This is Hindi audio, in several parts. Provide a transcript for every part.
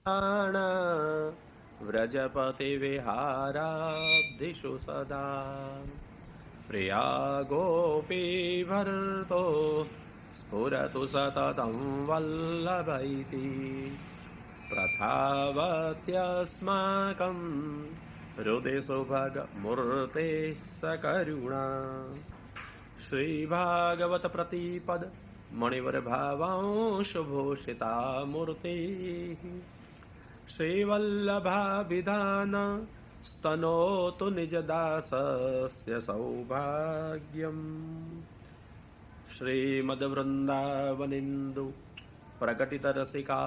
व्रजपतिविहाराब्धिषु सदा प्रिया गोपीभर्तो स्फुरतु सततं वल्लभैति प्रथावत्यस्माकं हृदि सुभगमूर्तेः सकरुणा श्रीभागवत प्रतिपद मणिवर भावांशुभूषिता मूर्तिः श्रीवल्लभाभिधान स्तनोतु निजदासस्य सौभाग्यम् श्रीमद्वृन्दावनिन्दु प्रकटितरसिका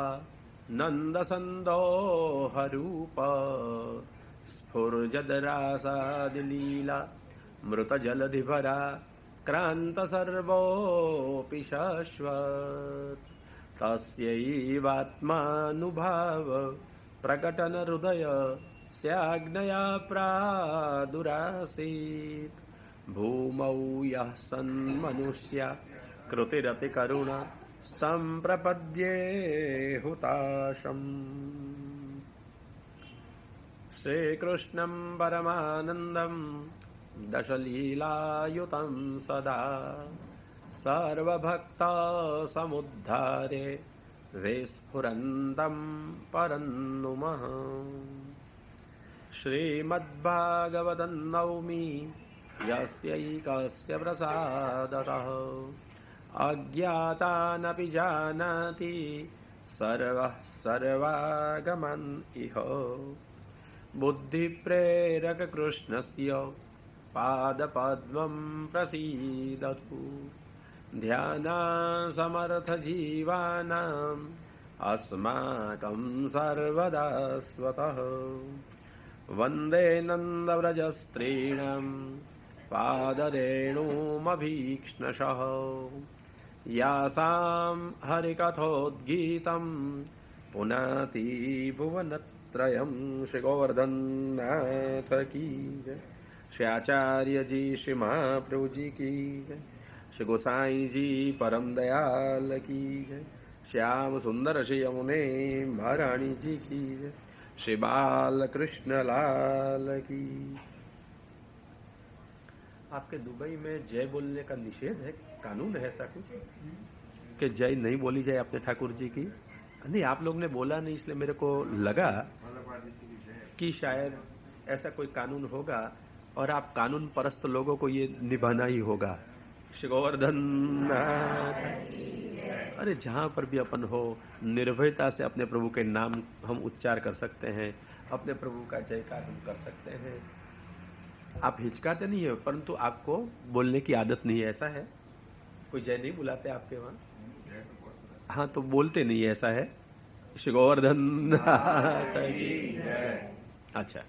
नन्दसन्दोहरूप स्फुर्जदरासादिलीला मृतजलधिभरा क्रान्तसर्वोऽपि शाश्वत तस्यैवात्मानुभाव प्रकटनहृदय स्याज्ञया प्रादुरासीत् भूमौ यः सन्मनुष्या कृतिरपि करुणा स्तं प्रपद्ये हुताशम् श्रीकृष्णं परमानन्दं दशलीलायुतं सदा सर्वभक्तसमुद्धारे विस्फुरन्तं परं नुमः श्रीमद्भागवतं नौमि यस्यैकस्य प्रसादतः अज्ञातानपि जानाति सर्वः सर्वागमन् इह बुद्धिप्रेरककृष्णस्य पादपद्मं प्रसीदतु ध्यानासमर्थजीवानाम् अस्माकं सर्वदा स्वतः वन्दे नन्दव्रजस्त्रीणां पादरेणुमभीक्ष्णशः यासां हरिकथोद्गीतं पुनाति भुवनत्रयं श्रीगोवर्धननाथ की जय श्री आचार्य जी श्री महाप्रभु जी की जय श्री गोसाई जी परम दयाल की जय श्याम सुंदर श्री यमुने महारानी जी की जय श्री बाल कृष्ण लाल की। आपके दुबई में जय बोलने का निषेध है, कानून है ऐसा कुछ कि जय नहीं बोली जाए अपने ठाकुर जी की? नहीं, आप लोग ने बोला नहीं इसलिए मेरे को लगा कि शायद ऐसा कोई कानून होगा और आप कानून परस्त लोगों को ये निभाना ही होगा। श्री गोवर्धन, अरे जहाँ पर भी अपन हो निर्भयता से अपने प्रभु के नाम हम उच्चार कर सकते हैं, अपने प्रभु का जयकार हम कर सकते हैं। आप हिचकाते नहीं है, परंतु आपको बोलने की आदत नहीं है, ऐसा है? कोई जय नहीं बुलाते आपके वहाँ? हाँ, तो बोलते नहीं है, ऐसा है? श्री गोवर्धन। अच्छा,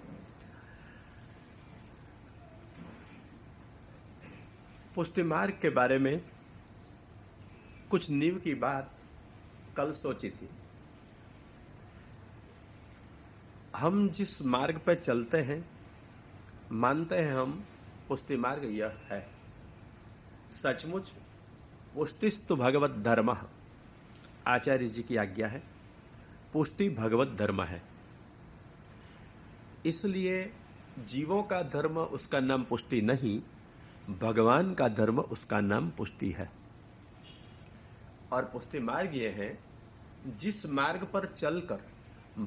पुष्टि मार्ग के बारे में कुछ नींव की बात कल सोची थी। हम जिस मार्ग पर चलते हैं, मानते हैं हम पुष्टि मार्ग यह है। सचमुच पुष्टिस्तु भगवत धर्म, आचार्य जी की आज्ञा है, पुष्टि भगवत धर्म है। इसलिए जीवों का धर्म उसका नाम पुष्टि नहीं, भगवान का धर्म उसका नाम पुष्टि है। और पुष्टि मार्ग ये है जिस मार्ग पर चलकर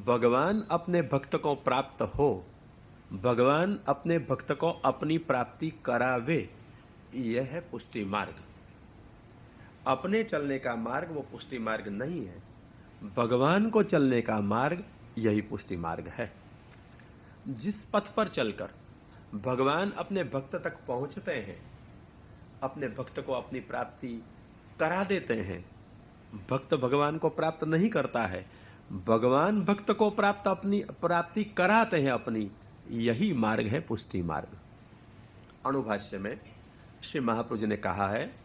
भगवान अपने भक्त को प्राप्त हो, भगवान अपने भक्त को अपनी प्राप्ति करावे, यह है पुष्टि मार्ग। अपने चलने का मार्ग वो पुष्टि मार्ग नहीं है, भगवान को चलने का मार्ग यही पुष्टि मार्ग है। जिस पथ पर चलकर भगवान अपने भक्त तक पहुंचते हैं, अपने भक्त को अपनी प्राप्ति करा देते हैं। भक्त भगवान को प्राप्त नहीं करता है, भगवान भक्त को अपनी प्राप्ति कराते हैं अपनी, यही मार्ग है पुष्टि मार्ग। अणुभाष्य में श्री महाप्रभु जी ने कहा है,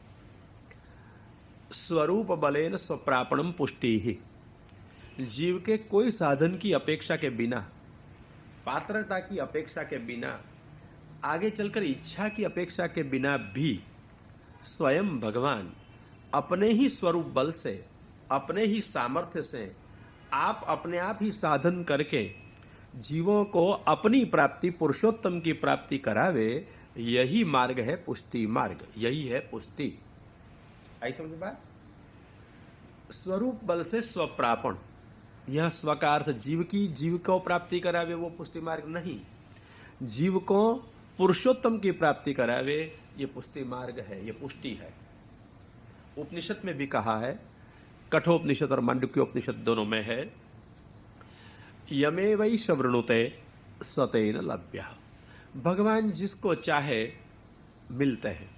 स्वरूप बलेन स्वप्रापणम पुष्टि ही। जीव के कोई साधन की अपेक्षा के बिना, पात्रता की अपेक्षा के बिना, आगे चलकर इच्छा की अपेक्षा के बिना भी स्वयं भगवान अपने ही स्वरूप बल से, अपने ही सामर्थ्य से आप अपने आप ही साधन करके जीवों को अपनी प्राप्ति, पुरुषोत्तम की प्राप्ति करावे, यही मार्ग है पुष्टि मार्ग, यही है पुष्टि। आई समझ बात? स्वरूप बल से स्वप्रापण, यह स्व का अर्थ जीव की, जीव को प्राप्ति करावे वो पुष्टि मार्ग नहीं, जीव को पुरुषोत्तम की प्राप्ति करावे ये पुष्टि मार्ग है, ये पुष्टि है। उपनिषद में भी कहा है, कठोपनिषद और मांडुक्योपनिषद दोनों में है, यमे वै शवृणुते सतेन लभ्य। भगवान जिसको चाहे मिलते हैं,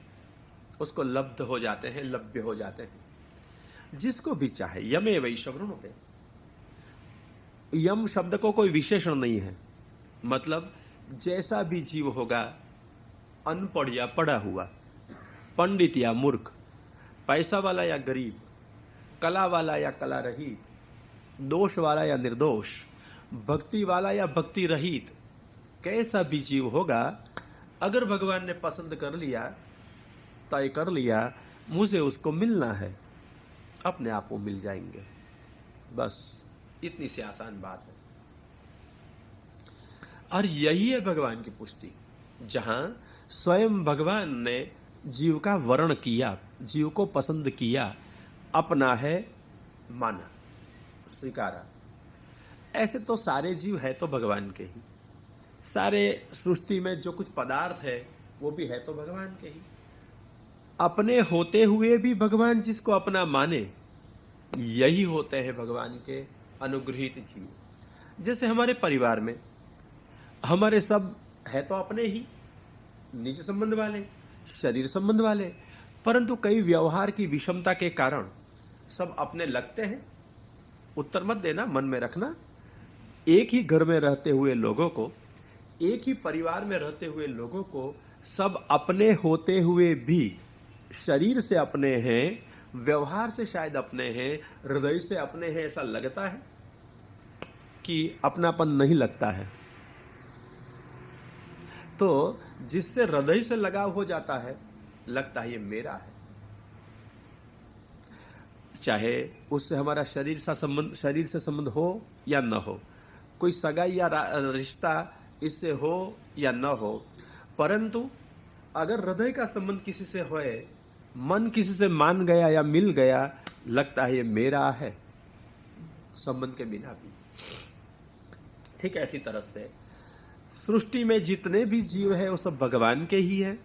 उसको लब्ध हो जाते हैं, लभ्य हो जाते हैं, जिसको भी चाहे। यमे वै शवृणुते, यम शब्द को कोई विशेषण नहीं है, मतलब जैसा भी जीव होगा, अनपढ़ या पढ़ा हुआ, पंडित या मूर्ख, पैसा वाला या गरीब, कला वाला या कला रहित, दोष वाला या निर्दोष, भक्ति वाला या भक्ति रहित, कैसा भी जीव होगा, अगर भगवान ने पसंद कर लिया, तय कर लिया, मुझे उसको मिलना है, अपने आप वो मिल जाएंगे। बस इतनी सी आसान बात है। और यही है भगवान की पुष्टि, जहां स्वयं भगवान ने जीव का वर्ण किया, जीव को पसंद किया, अपना है, माना, स्वीकारा। ऐसे तो सारे जीव है तो भगवान के ही, सारे सृष्टि में जो कुछ पदार्थ है वो भी है तो भगवान के ही। अपने होते हुए भी भगवान जिसको अपना माने, यही होते हैं भगवान के अनुग्रहित जीव। जैसे हमारे परिवार में हमारे सब है तो अपने ही, निज संबंध वाले, शरीर संबंध वाले, परंतु कई व्यवहार की विषमता के कारण सब अपने लगते हैं। उत्तर मत देना, मन में रखना। एक ही घर में रहते हुए लोगों को, एक ही परिवार में रहते हुए लोगों को सब अपने होते हुए भी शरीर से अपने हैं, व्यवहार से शायद अपने हैं, हृदय से अपने हैं, ऐसा लगता है कि अपनापन नहीं लगता है। तो जिससे हृदय से लगाव हो जाता है, लगता है ये मेरा है, चाहे उससे हमारा शरीर से संबंध हो या न हो, कोई सगाई या रिश्ता इससे हो या न हो, परंतु अगर हृदय का संबंध किसी से होए, मन किसी से मान गया या मिल गया, लगता है ये मेरा है, संबंध के बिना भी। ठीक ऐसी तरह से सृष्टि में जितने भी जीव है वो सब भगवान के ही है,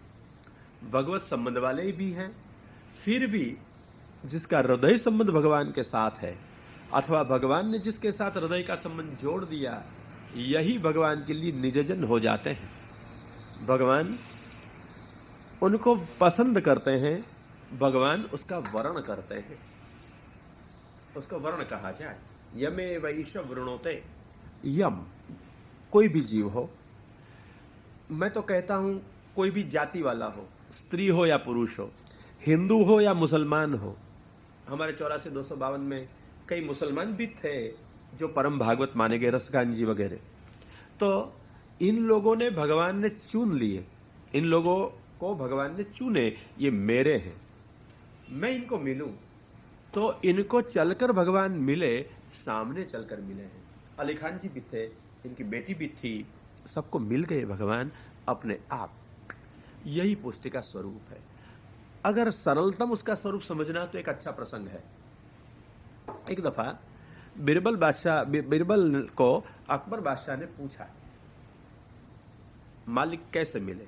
भगवत संबंध वाले भी हैं। फिर भी जिसका हृदय संबंध भगवान के साथ है, अथवा भगवान ने जिसके साथ हृदय का संबंध जोड़ दिया, यही भगवान के लिए निजजन हो जाते हैं। भगवान उनको पसंद करते हैं, भगवान उसका वर्ण करते हैं, उसको वर्ण कहा जाए। यमे वैश वृणोते, यम कोई भी जीव हो, मैं तो कहता हूं कोई भी जाति वाला हो, स्त्री हो या पुरुष हो, हिंदू हो या मुसलमान हो। हमारे 84-252 में कई मुसलमान भी थे जो परम भागवत माने गए, रसगान जी वगैरह। तो इन लोगों ने भगवान ने चुन लिए, इन लोगों को भगवान ने चुने, ये मेरे हैं, मैं इनको मिलूं। तो इनको चलकर भगवान मिले, सामने चलकर मिले हैं। अली खान जी भी थे, इनकी बेटी भी थी, सबको मिल गए भगवान अपने आप। यही पुष्टि का स्वरूप है। अगर सरलतम उसका स्वरूप समझना तो एक अच्छा प्रसंग है। एक दफा बिरबल को अकबर बादशाह ने पूछा, मालिक कैसे मिले,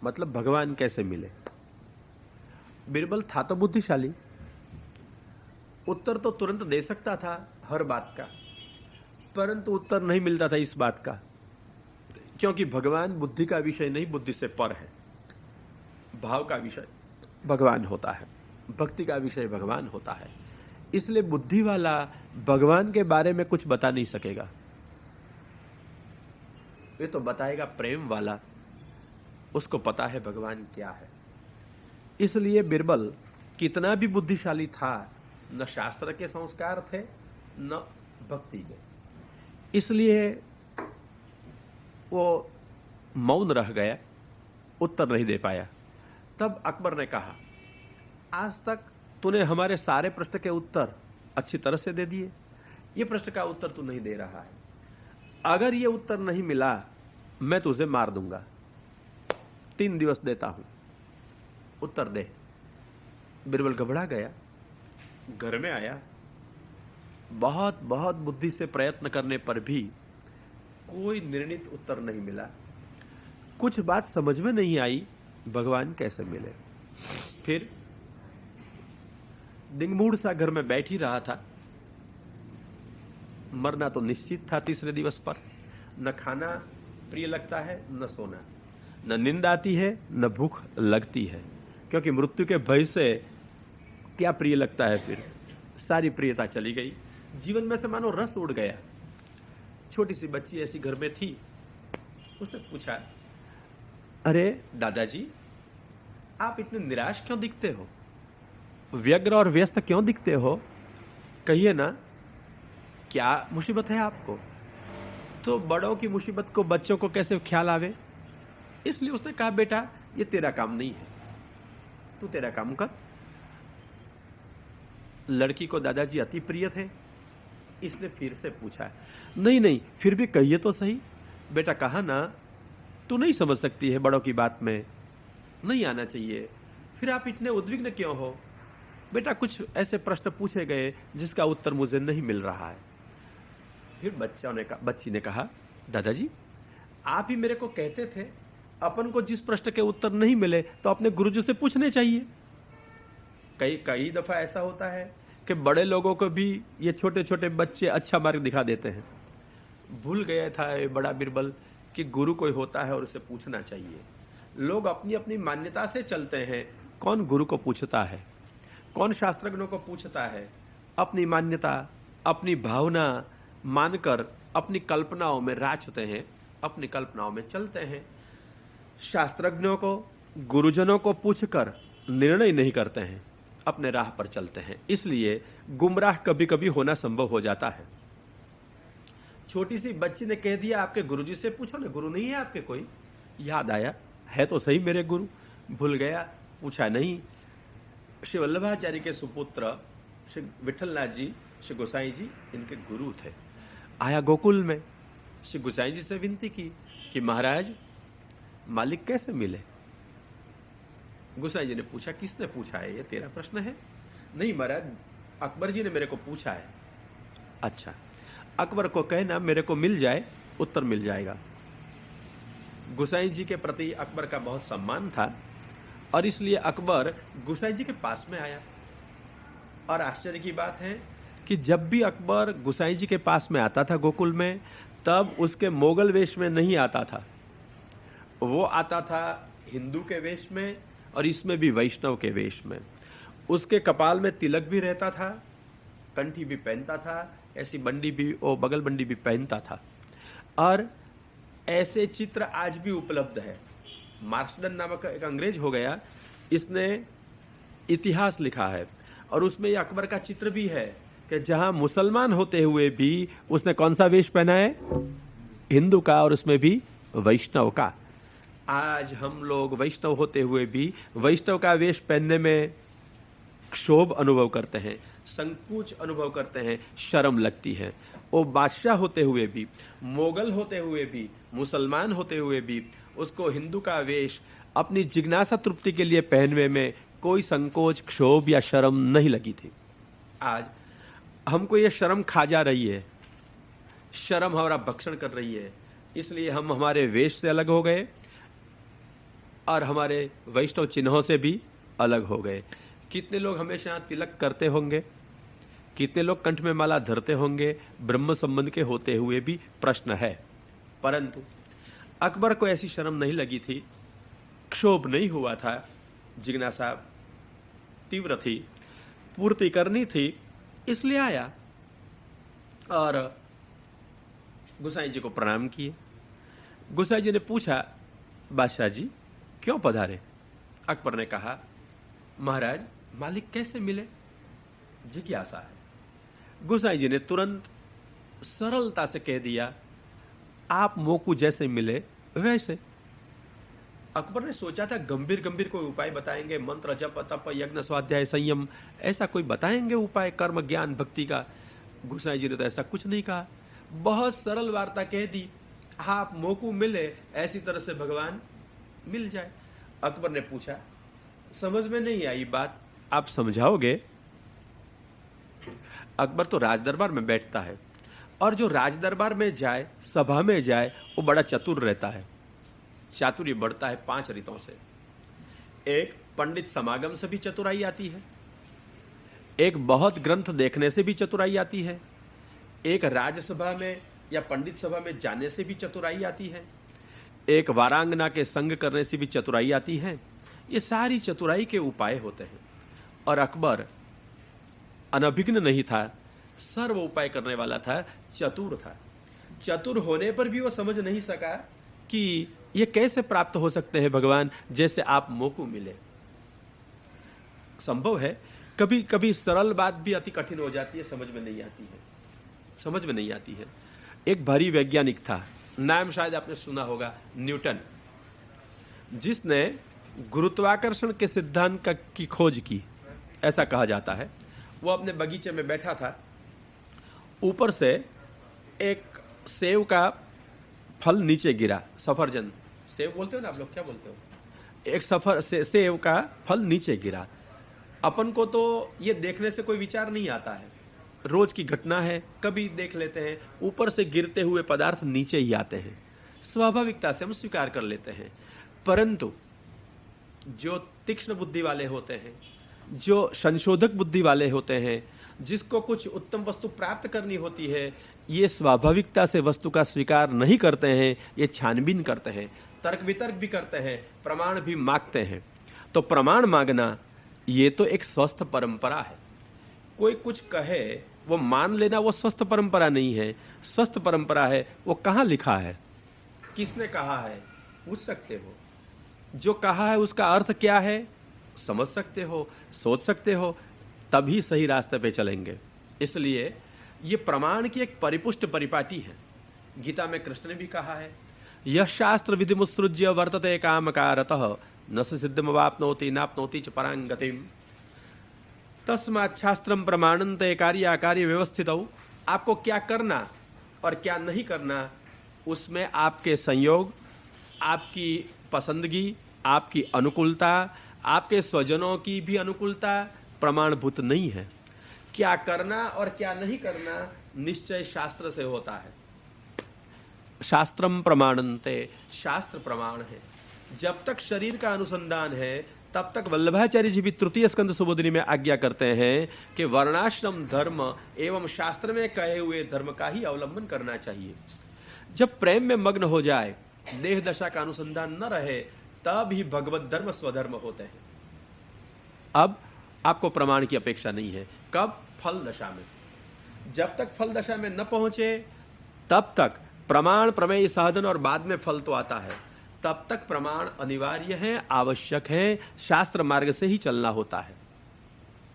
मतलब भगवान कैसे मिले। बिरबल था तो बुद्धिशाली, उत्तर तो तुरंत दे सकता था हर बात का, परंतु उत्तर नहीं मिलता था इस बात का, क्योंकि भगवान बुद्धि का विषय नहीं, बुद्धि से पर है। भाव का विषय भगवान होता है, भक्ति का विषय भगवान होता है। इसलिए बुद्धि वाला भगवान के बारे में कुछ बता नहीं सकेगा। ये तो बताएगा प्रेम वाला, उसको पता है भगवान क्या है। इसलिए बिरबल कितना भी बुद्धिशाली था, न शास्त्र के संस्कार थे न भक्ति के, इसलिए वो मौन रह गया, उत्तर नहीं दे पाया। तब अकबर ने कहा, आज तक तूने हमारे सारे प्रश्न के उत्तर अच्छी तरह से दे दिए, ये प्रश्न का उत्तर तू नहीं दे रहा है, अगर ये उत्तर नहीं मिला मैं तुझे मार दूंगा, 3 दिवस देता हूं, उत्तर दे। बिरबल घबरा गया, घर में आया, बहुत बहुत बुद्धि से प्रयत्न करने पर भी कोई निर्णित उत्तर नहीं मिला। कुछ बात समझ में नहीं आई, भगवान कैसे मिले। फिर दिंगमूढ़ सा घर में बैठ ही रहा था, मरना तो निश्चित था तीसरे दिवस पर। न खाना प्रिय लगता है, न सोना, न नींद आती है, न भूख लगती है, क्योंकि मृत्यु के भय से क्या प्रिय लगता है। फिर सारी प्रियता चली गई, जीवन में से मानो रस उड़ गया। छोटी सी बच्ची ऐसी घर में थी, उसने पूछा, अरे दादाजी आप इतने निराश क्यों दिखते हो, व्यग्र और व्यस्त क्यों दिखते हो, कहिए ना क्या मुसीबत है आपको। तो बड़ों की मुसीबत को बच्चों को कैसे ख्याल आवे, इसलिए उसने कहा, बेटा ये तेरा काम नहीं है, तू तेरा काम कर। लड़की को दादाजी अति प्रिय थे, इसने फिर से पूछा, नहीं नहीं फिर भी कहिए तो सही। बेटा कहा ना, तू नहीं समझ सकती है, बड़ों की बात में नहीं आना चाहिए, फिर आप इतने उद्विग्न क्यों हो। बेटा कुछ ऐसे प्रश्न पूछे गए जिसका उत्तर मुझे नहीं मिल रहा है। फिर बच्ची ने कहा, दादाजी आप ही मेरे को कहते थे अपन को जिस प्रश्न के उत्तर नहीं मिले तो अपने गुरुजी से पूछने चाहिए। कई दफा ऐसा होता है कि बड़े लोगों को भी ये छोटे छोटे बच्चे अच्छा मार्ग दिखा देते हैं। भूल गया था ये बड़ा बिरबल कि गुरु कोई होता है और उसे पूछना चाहिए। लोग अपनी अपनी मान्यता से चलते हैं, कौन गुरु को पूछता है, कौन शास्त्रज्ञों को पूछता है। अपनी मान्यता, अपनी भावना मानकर अपनी कल्पनाओं में राचते हैं, अपनी कल्पनाओं में चलते हैं। शास्त्रज्ञों को, गुरुजनों को पूछकर निर्णय नहीं करते हैं, अपने राह पर चलते हैं। इसलिए गुमराह कभी कभी होना संभव हो जाता है। छोटी सी बच्ची ने कह दिया, आपके गुरुजी से पूछो ना, गुरु नहीं है आपके कोई। याद आया, है तो सही मेरे गुरु, भूल गया, पूछा नहीं। श्री वल्लभाचार्य के सुपुत्र श्री विठलनाथ जी, श्री गोसाई जी इनके गुरु थे। आया गोकुल में, श्री गोसाई जी से विनती की कि महाराज मालिक कैसे मिले। गोसाई जी ने पूछा, किसने पूछा है, ये तेरा प्रश्न है। नहीं महाराज, अकबर जी ने मेरे को पूछा है। अच्छा, अकबर को कहना मेरे को मिल जाए, उत्तर मिल जाएगा। गोसाई जी के प्रति अकबर का बहुत सम्मान था और इसलिए अकबर गोसाई जी के पास में आया। और आश्चर्य की बात है कि जब भी अकबर गोसाई जी के पास में आता था गोकुल में, तब उसके मोगल वेश में नहीं आता था, वो आता था हिंदू के वेश में और इसमें भी वैष्णव के वेश में। उसके कपाल में तिलक भी रहता था, कंठी भी पहनता था, ऐसी बंडी भी, ओ बगल बंडी भी पहनता था। और ऐसे चित्र आज भी उपलब्ध है। मार्सडन नामक एक अंग्रेज हो गया, इसने इतिहास लिखा है और उसमें यह अकबर का चित्र भी है कि जहां मुसलमान होते हुए भी उसने कौन सा वेश पहना है, हिंदू का, और उसमें भी वैष्णव का। आज हम लोग वैष्णव होते हुए भी वैष्णव का वेश पहनने में क्षोभ अनुभव करते हैं, संकोच अनुभव करते हैं, शर्म लगती है। वो बादशाह होते हुए भी, मोगल होते हुए भी, मुसलमान होते हुए भी उसको हिंदू का वेश अपनी जिज्ञासा तृप्ति के लिए पहनने में कोई संकोच, क्षोभ या शर्म नहीं लगी थी। आज हमको ये शर्म खा जा रही है, शर्म हमारा भक्षण कर रही है, इसलिए हम हमारे वेश से अलग हो गए और हमारे वैष्णव चिन्हों से भी अलग हो गए। कितने लोग हमेशा तिलक करते होंगे, कितने लोग कंठ में माला धरते होंगे, ब्रह्म संबंध के होते हुए भी प्रश्न है। परंतु अकबर को ऐसी शर्म नहीं लगी थी, क्षोभ नहीं हुआ था, जिज्ञासा तीव्र थी, पूर्ति करनी थी, इसलिए आया और गोसाई जी को प्रणाम किए। गोसाई जी ने पूछा, बादशाह जी क्यों पधारे। अकबर ने कहा, महाराज मालिक कैसे मिले, जिज्ञासा है। गोसाई जी ने तुरंत सरलता से कह दिया, आप मोकू जैसे मिले वैसे। अकबर ने सोचा था गंभीर गंभीर कोई उपाय बताएंगे, मंत्र जप तप यज्ञ स्वाध्याय संयम, ऐसा कोई बताएंगे उपाय, कर्म ज्ञान भक्ति का। गोसाई जी ने तो ऐसा कुछ नहीं कहा, बहुत सरल वार्ता कह दी, आप मौकू मिले ऐसी तरह से भगवान मिल जाए। अकबर ने पूछा, समझ में नहीं आई बात, आप समझाओगे? अकबर तो राजदरबार में बैठता है, और जो राजदरबार में जाए, सभा में जाए, वो बड़ा चतुर रहता है। चातुर्य बढ़ता है 5 रीतों से। एक, पंडित समागम से भी चतुराई आती है। एक, बहुत ग्रंथ देखने से भी चतुराई आती है। एक, राजसभा में या पंडित सभा में जाने से भी चतुराई आती है। एक, वारांगना के संग करने से भी चतुराई आती है। ये सारी चतुराई के उपाय होते हैं, और अकबर अनभिज्ञ नहीं था, सर्व उपाय करने वाला था, चतुर था। चतुर होने पर भी वो समझ नहीं सका कि ये कैसे प्राप्त हो सकते हैं भगवान, जैसे आप मोकू मिले। संभव है कभी कभी सरल बात भी अति कठिन हो जाती है, समझ में नहीं आती है। एक भारी वैज्ञानिक था, नाम शायद आपने सुना होगा, न्यूटन, जिसने गुरुत्वाकर्षण के सिद्धांत की खोज की, ऐसा कहा जाता है। वो अपने बगीचे में बैठा था, ऊपर से एक सेव का फल नीचे गिरा, सफरजन, सेव बोलते हो ना आप लोग, क्या बोलते हो? एक सेव का फल नीचे गिरा। अपन को तो ये देखने से कोई विचार नहीं आता है, रोज की घटना है, कभी देख लेते हैं, ऊपर से गिरते हुए पदार्थ नीचे ही आते हैं, स्वाभाविकता से हम स्वीकार कर लेते हैं। परंतु जो तीक्ष्ण बुद्धि वाले होते हैं, जो संशोधक बुद्धि वाले होते हैं, जिसको कुछ उत्तम वस्तु प्राप्त करनी होती है, ये स्वाभाविकता से वस्तु का स्वीकार नहीं करते हैं, ये छानबीन करते हैं, तर्क वितर्क भी करते हैं, प्रमाण भी मांगते हैं। तो प्रमाण मांगना ये तो एक स्वस्थ परंपरा है। कोई कुछ कहे वो मान लेना, वो स्वस्थ परंपरा नहीं है। स्वस्थ परंपरा है, वो कहाँ लिखा है, किसने कहा है, पूछ सकते हो। जो कहा है उसका अर्थ क्या है, समझ सकते हो, सोच सकते हो, तभी सही रास्ते पे चलेंगे। इसलिए ये प्रमाण की एक परिपुष्ट परिपाटी है। गीता में कृष्ण ने भी कहा है, यह शास्त्र विधि मुत्सृज्य वर्तते कामकारतः न सिद्धिमवाप्नोति नाप्नोति च परां गतिम् तस्मात् शास्त्रम प्रमाणन्ते कार्याकार्य व्यवस्थितौ। आपको क्या करना और क्या नहीं करना, उसमें आपके संयोग, आपकी पसंदगी, आपकी अनुकूलता, आपके स्वजनों की भी अनुकूलता प्रमाणभूत नहीं है। क्या करना और क्या नहीं करना निश्चय शास्त्र से होता है। शास्त्रम प्रमाणन्ते, शास्त्र प्रमाण है। जब तक शरीर का अनुसंधान है, तब तक वल्लभाचार्य जी भी तृतीय स्कंद सुबोधिनी में आज्ञा करते हैं कि वर्णाश्रम धर्म एवं शास्त्र में कहे हुए धर्म का ही अवलंबन करना चाहिए। जब प्रेम में मग्न हो जाए, देह दशा का अनुसंधान न रहे, तब ही भगवत धर्म स्वधर्म होते हैं। अब आपको प्रमाण की अपेक्षा नहीं है। कब? फल दशा में। जब तक फल दशा में न पहुंचे, तब तक प्रमाण, प्रमेय, साधन और बाद में फल तो आता है, तब तक प्रमाण अनिवार्य है, आवश्यक है, शास्त्र मार्ग से ही चलना होता है।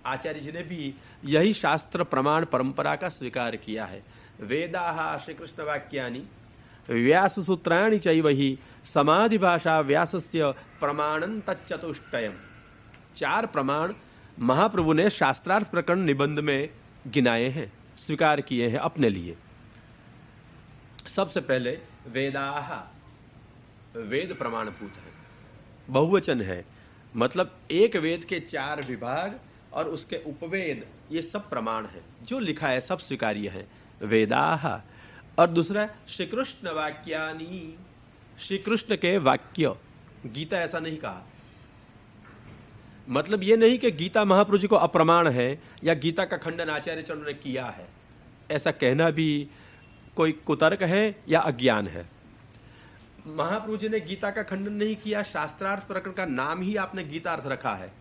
आचार्य जी ने भी यही शास्त्र प्रमाण परंपरा का स्वीकार किया है। वेदाः श्री कृष्ण वाक्यानि व्यास सूत्राणि चैवहि समाधि भाषा व्यासस्य प्रमाणं तच्चतुष्टयम्। 4 प्रमाण महाप्रभु ने शास्त्रार्थ प्रकरण निबंध में गिनाए हैं, स्वीकार किए हैं अपने लिए। सबसे पहले वेदाः, वेद प्रमाणभूत है, बहुवचन है, मतलब एक वेद के 4 विभाग और उसके उपवेद, ये सब प्रमाण है। जो लिखा है सब स्वीकार्य है, वेदाः। और दूसरा श्री कृष्ण वाक्यानि, श्री कृष्ण के वाक्य। गीता ऐसा नहीं कहा, मतलब ये नहीं कि गीता महाप्रभु जी को अप्रमाण है या गीता का खंडन आचार्य चरण ने किया है, ऐसा कहना भी कोई कुतर्क है या अज्ञान है। महाप्रभु जी ने गीता का खंडन नहीं किया, शास्त्रार्थ प्रकरण का नाम ही आपने गीतार्थ रखा है,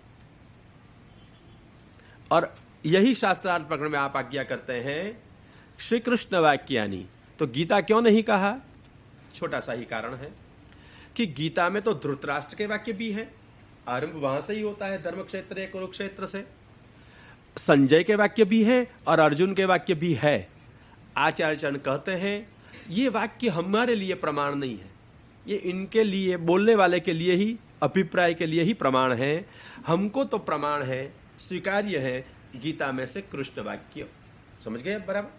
और यही शास्त्रार्थ प्रकरण में आप आज्ञा करते हैं श्री कृष्ण वाक्यानि। तो गीता क्यों नहीं कहा? छोटा सा ही कारण है कि गीता में तो धृतराष्ट्र के वाक्य भी हैं, आरंभ वहां से ही होता है, धर्म क्षेत्र कुरुक्षेत्र से। संजय के वाक्य भी है और अर्जुन के वाक्य भी है। आचार्य चरण कहते हैं ये वाक्य हमारे लिए प्रमाण नहीं है, ये इनके लिए, बोलने वाले के लिए ही, अभिप्राय के लिए ही प्रमाण है। हमको तो प्रमाण है, स्वीकार्य है गीता में से कृष्ण वाक्य, समझ गए बराबर?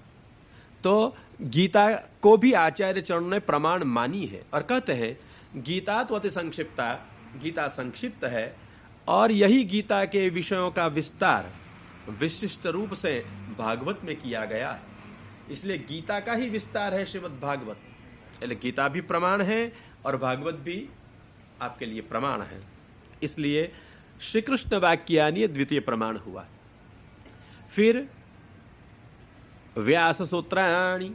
तो गीता को भी आचार्य चरण ने प्रमाण मानी है और कहते हैं गीता तो अति संक्षिप्ता, गीता संक्षिप्त है और यही गीता के विषयों का विस्तार विशिष्ट रूप से भागवत में किया गया है, इसलिए गीता का ही विस्तार है श्रीमद् भागवत। इसलिए गीता भी प्रमाण है और भागवत भी आपके लिए प्रमाण है, इसलिए श्री कृष्ण वाक्यानि द्वितीय प्रमाण हुआ। फिर व्यास सूत्राणि,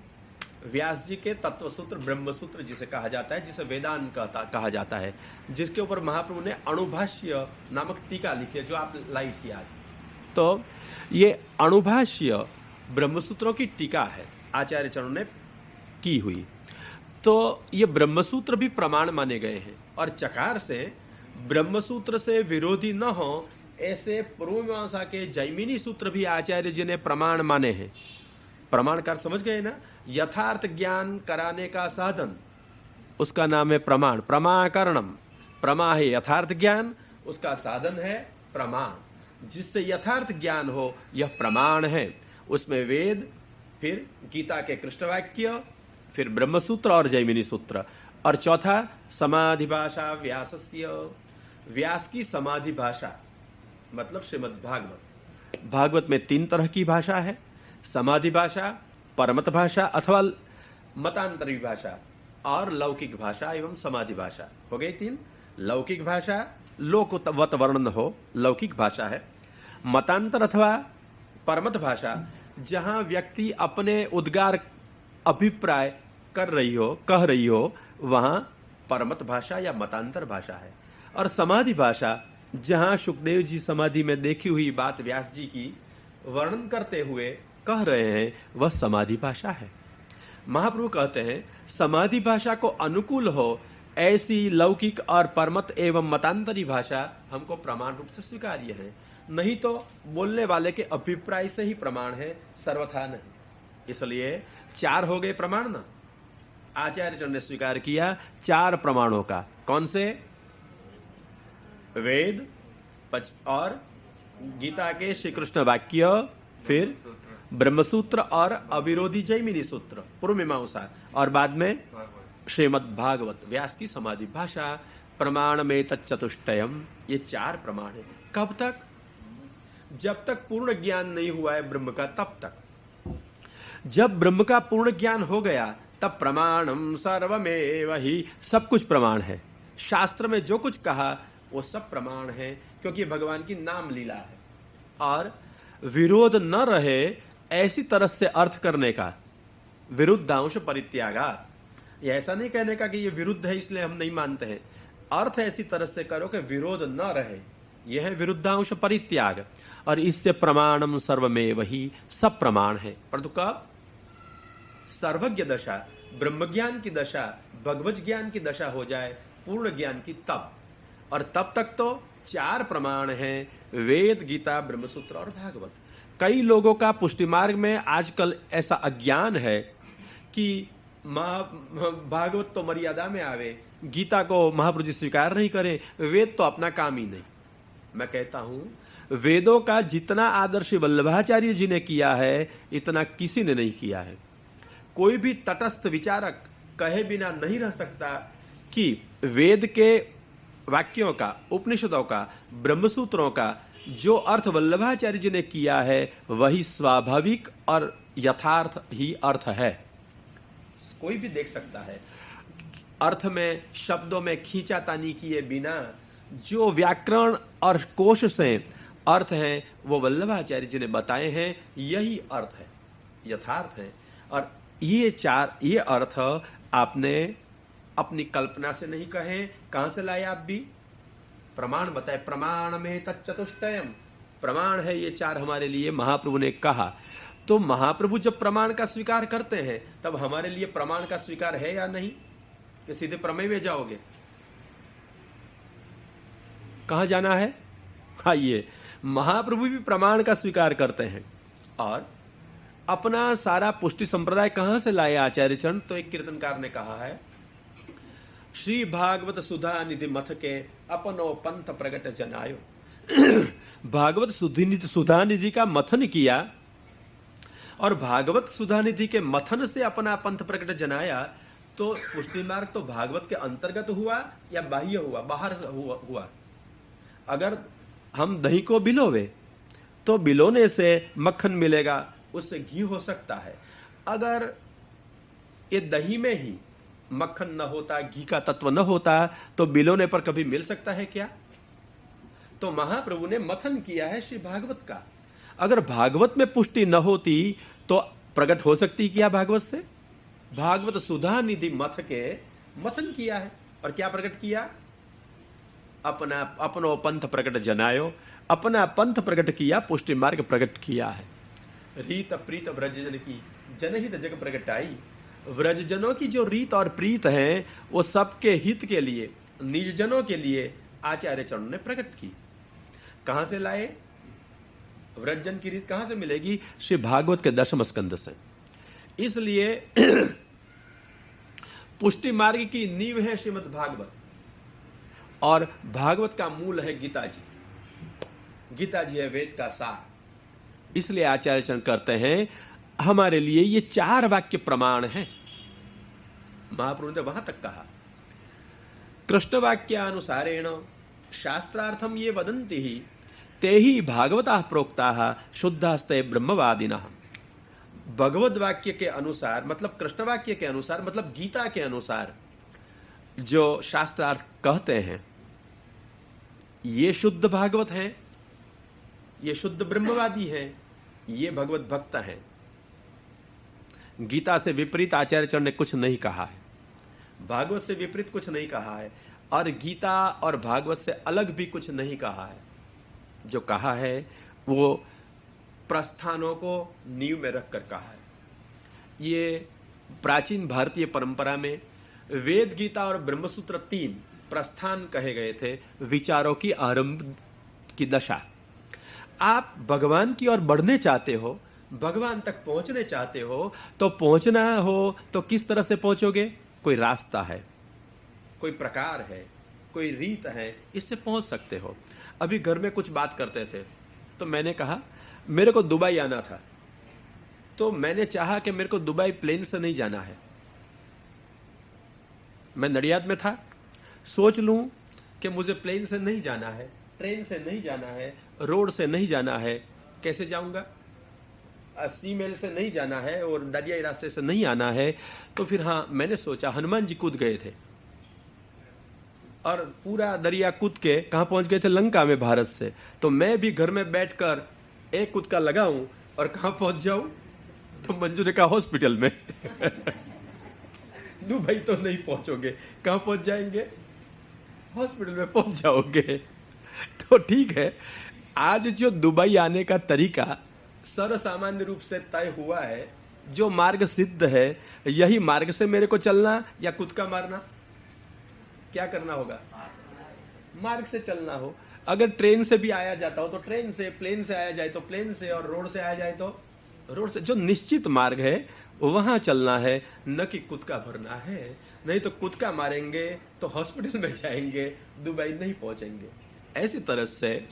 व्यास जी के तत्व सूत्र, ब्रह्म सूत्र जिसे कहा जाता है, जिसे वेदांत कहा जाता है, जिसके ऊपर महाप्रभु ने अणुभाष्य नामक टीका लिखी है, जो आप लाइव किया। तो ये अणुभाष्य ब्रह्मसूत्रों की टीका है, आचार्य चरण ने की हुई। तो ये ब्रह्मसूत्र भी प्रमाण माने गए हैं और चकार से ब्रह्मसूत्र से विरोधी न हो ऐसे पूर्व मीमांसा के जैमिनी सूत्र भी आचार्य जी ने प्रमाण माने हैं। प्रमाण कर समझ गए ना? यथार्थ ज्ञान कराने का साधन, उसका नाम है प्रमाण। प्रमाकरणम, प्रमा है यथार्थ ज्ञान, उसका साधन है प्रमाण। जिससे यथार्थ ज्ञान हो यह प्रमाण है। उसमें वेद, फिर गीता के कृष्ण वाक्य, फिर ब्रह्मसूत्र और जैमिनी सूत्र, और चौथा समाधि भाषा व्यासस्य, व्यास की समाधि भाषा मतलब श्रीमद् भागवत। भागवत में 3 तरह की भाषा है, समाधि भाषा, परमत भाषा अथवा मतांतरी भाषा और लौकिक भाषा एवं समाधि भाषा। हो गई 3। लौकिक भाषा लोकवत वर्णन हो, लौकिक भाषा है। मतांतर अथवा परमत भाषा जहां व्यक्ति अपने उद्गार अभिप्राय कर रही हो, कह रही हो, वहां परमत भाषा या मतांतर भाषा है। और समाधि भाषा जहां सुखदेव जी समाधि में देखी हुई बात व्यास जी की वर्णन करते हुए कह रहे हैं, वह समाधि भाषा है। महाप्रभु कहते हैं समाधि भाषा को अनुकूल हो ऐसी लौकिक और परमत एवं मतांतरी भाषा हमको प्रमाण रूप से स्वीकार्य है, नहीं तो बोलने वाले के अभिप्राय से ही प्रमाण है, सर्वथा नहीं। इसलिए 4 हो गए प्रमाण ना। आचार्य चरण ने स्वीकार किया 4 प्रमाणों का। कौन से? वेद और गीता के श्री कृष्ण वाक्य, फिर ब्रह्मसूत्र और अविरोधी जैमिनी सूत्र पूर्व मीमांसा, और बाद में श्रीमद् भागवत व्यास की समाधि भाषा। प्रमाण में तच्चतुष्टयम, ये 4 प्रमाण है। कब तक? जब तक पूर्ण ज्ञान नहीं हुआ है ब्रह्म का, तब तक। जब ब्रह्म का पूर्ण ज्ञान हो गया तब प्रमाणम सर्वमेव ही, सब कुछ प्रमाण है। शास्त्र में जो कुछ कहा वो सब प्रमाण है, क्योंकि भगवान की नाम लीला है। और विरोध न रहे ऐसी तरह से अर्थ करने का, विरुद्धांश परित्यागा। ये ऐसा नहीं कहने का कि ये विरुद्ध है इसलिए हम नहीं मानते हैं। अर्थ ऐसी तरह से करो कि विरोध न रहे, यह है विरुद्धांश परित्याग। और इससे प्रमाणम सर्वमेव ही, सब प्रमाण है। परंतु कब? सर्वज्ञ दशा, ब्रह्म ज्ञान की दशा, भगवत ज्ञान की दशा हो जाए, पूर्ण ज्ञान की, तब। और तब तक तो 4 प्रमाण हैं, वेद, गीता, ब्रह्मसूत्र और भागवत। कई लोगों का पुष्टि मार्ग में आजकल ऐसा अज्ञान है कि भागवत तो मर्यादा में आवे, गीता को महाप्रभु जी स्वीकार नहीं करें, वेद तो अपना काम ही नहीं। मैं कहता हूं वेदों का जितना आदर श्री वल्लभाचार्य जी ने किया है, इतना किसी ने नहीं किया है। कोई भी तटस्थ विचारक कहे बिना नहीं रह सकता कि वेद के वाक्यों का, उपनिषदों का, ब्रह्मसूत्रों का जो अर्थ वल्लभाचार्य जी ने किया है वही स्वाभाविक और यथार्थ ही अर्थ है। कोई भी देख सकता है। अर्थ में, शब्दों में खींचातानी किए बिना जो व्याकरण और कोश से अर्थ हैं वो वल्लभाचार्य जी ने बताए हैं, यही अर्थ है, यथार्थ है। और ये अर्थ आपने अपनी कल्पना से नहीं कहे, कहां से लाए? आप भी प्रमाण बताए। प्रमाण में तच्चतुष्टयम, प्रमाण है ये 4 हमारे लिए, महाप्रभु ने कहा। तो महाप्रभु जब प्रमाण का स्वीकार करते हैं तब हमारे लिए प्रमाण का स्वीकार है या नहीं? कि सीधे प्रमेय में जाओगे? कहां जाना है? आइए, महाप्रभु भी प्रमाण का स्वीकार करते हैं। और अपना सारा पुष्टि संप्रदाय कहां से लाए आचार्य चरण? तो एक कीर्तनकार ने कहा है, श्री भागवत सुधा निधि मथ के अपनो पंथ प्रगट जनायो। भागवत सुधा निधि का मथन किया और भागवत सुधानिधि के मथन से अपना पंथ प्रकट जनाया, तो पुष्टि मार्ग तो भागवत के अंतर्गत हुआ या बाह्य हुआ, बाहर हुआ। अगर हम दही को बिलोवे तो बिलोने से मक्खन मिलेगा, उससे घी हो सकता है। अगर ये दही में ही मक्खन न होता, घी का तत्व न होता, तो बिलोने पर कभी मिल सकता है क्या? तो महाप्रभु ने मथन किया है श्री भागवत का। अगर भागवत में पुष्टि न होती तो प्रकट हो सकती क्या भागवत से? भागवत सुधा निधि मथ के मथन किया है, और क्या प्रकट किया? अपनो पंथ प्रकट जनायो, अपना पंथ प्रकट किया, पुष्टि मार्ग प्रकट किया है। रीत प्रीत व्रजजन की जनहित जग प्रगटाई। व्रजजनों की जो रीत और प्रीत है वो सबके हित के लिए, निज जनों के लिए आचार्य चरण ने प्रकट की। कहां से लाए? व्रजजन की रीत कहां से मिलेगी? श्री भागवत के 10वें स्कंद से। इसलिए पुष्टि मार्ग की नींव है श्रीमद् भागवत, और भागवत का मूल है गीता जी। गीता जी है वेद का सार। इसलिए आचार्य चरण कहते हैं हमारे लिए ये 4 वाक्य प्रमाण हैं। महाप्रभु ने वहां तक कहा, कृष्ण वाक्यानुसारेण शास्त्रार्थम ये वदन्ति ही ते ही भागवता प्रोक्ता शुद्धास्ते ब्रह्मवादिनः। भगवद वाक्य के अनुसार, मतलब कृष्ण वाक्य के अनुसार, मतलब गीता के अनुसार जो शास्त्रार्थ कहते हैं, ये शुद्ध भागवत हैं, ये शुद्ध ब्रह्मवादी हैं, ये भगवत भक्त हैं। गीता से विपरीत आचार्य चरण ने कुछ नहीं कहा है, भागवत से विपरीत कुछ नहीं कहा है, और गीता और भागवत से अलग भी कुछ नहीं कहा है। जो कहा है वो प्रस्थानों को नींव में रखकर कहा है। ये प्राचीन भारतीय परंपरा में वेद, गीता और ब्रह्मसूत्र 3 प्रस्थान कहे गए थे, विचारों की आरंभ की दशा। आप भगवान की ओर बढ़ने चाहते हो, भगवान तक पहुंचने चाहते हो, तो पहुंचना हो तो किस तरह से पहुंचोगे? कोई रास्ता है, कोई प्रकार है, कोई रीत है, इससे पहुंच सकते हो। अभी घर में कुछ बात करते थे तो मैंने कहा मेरे को दुबई आना था, तो मैंने चाहा कि मेरे को दुबई प्लेन से नहीं जाना है, मैं नडियाद में था, सोच लूं कि मुझे प्लेन से नहीं जाना है, ट्रेन से नहीं जाना है, रोड से नहीं जाना है, कैसे जाऊंगा? सी-मेल से नहीं जाना है और दरियाई रास्ते से नहीं आना है। तो फिर हाँ, मैंने सोचा हनुमान जी कूद गए थे और पूरा दरिया कूद के कहां पहुंच गए थे? लंका में, भारत से। तो मैं भी घर में बैठकर एक कूदका लगाऊं और कहां पहुंच जाऊं? तो मंजू ने कहा हॉस्पिटल में। दुबई तो नहीं पहुंचोगे, कहां पहुंच जाएंगे? हॉस्पिटल में पहुंच जाओगे। तो ठीक है, आज जो दुबई आने का तरीका सर्वसामान्य रूप से तय हुआ है, जो मार्ग सिद्ध है, यही मार्ग से मेरे को चलना या कूदका मारना? क्या करना होगा? मार्ग से चलना हो। अगर ट्रेन से भी आया जाता हो तो ट्रेन से, प्लेन से आया जाए तो प्लेन से, और रोड से आया जाए तो रोड से। जो निश्चित मार्ग है वहां चलना है, न कि कूदका भरना है। नहीं तो कूदका मारेंगे तो हॉस्पिटल में जाएंगे, दुबई नहीं पहुंचेंगे। ऐसी तरह से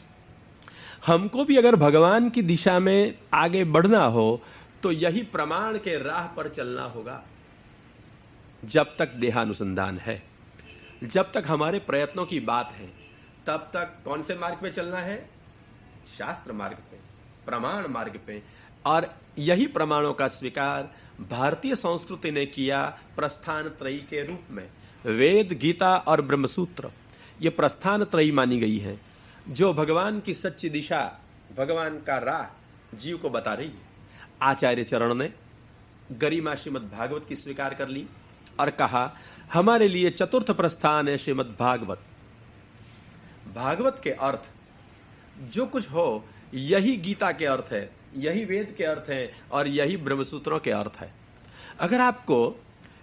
हमको भी अगर भगवान की दिशा में आगे बढ़ना हो तो यही प्रमाण के राह पर चलना होगा। जब तक देहानुसंधान है, जब तक हमारे प्रयत्नों की बात है, तब तक कौन से मार्ग पे चलना है? शास्त्र मार्ग पे, प्रमाण मार्ग पे। और यही प्रमाणों का स्वीकार भारतीय संस्कृति ने किया प्रस्थान त्रयी के रूप में। वेद, गीता और ब्रह्मसूत्र ये प्रस्थान त्रयी मानी गई है, जो भगवान की सच्ची दिशा, भगवान का राह जीव को बता रही है। आचार्य चरण ने गरिमा श्रीमद् भागवत की स्वीकार कर ली और कहा हमारे लिए चतुर्थ प्रस्थान है श्रीमद् भागवत। भागवत के अर्थ जो कुछ हो, यही गीता के अर्थ है, यही वेद के अर्थ है और यही ब्रह्मसूत्रों के अर्थ है। अगर आपको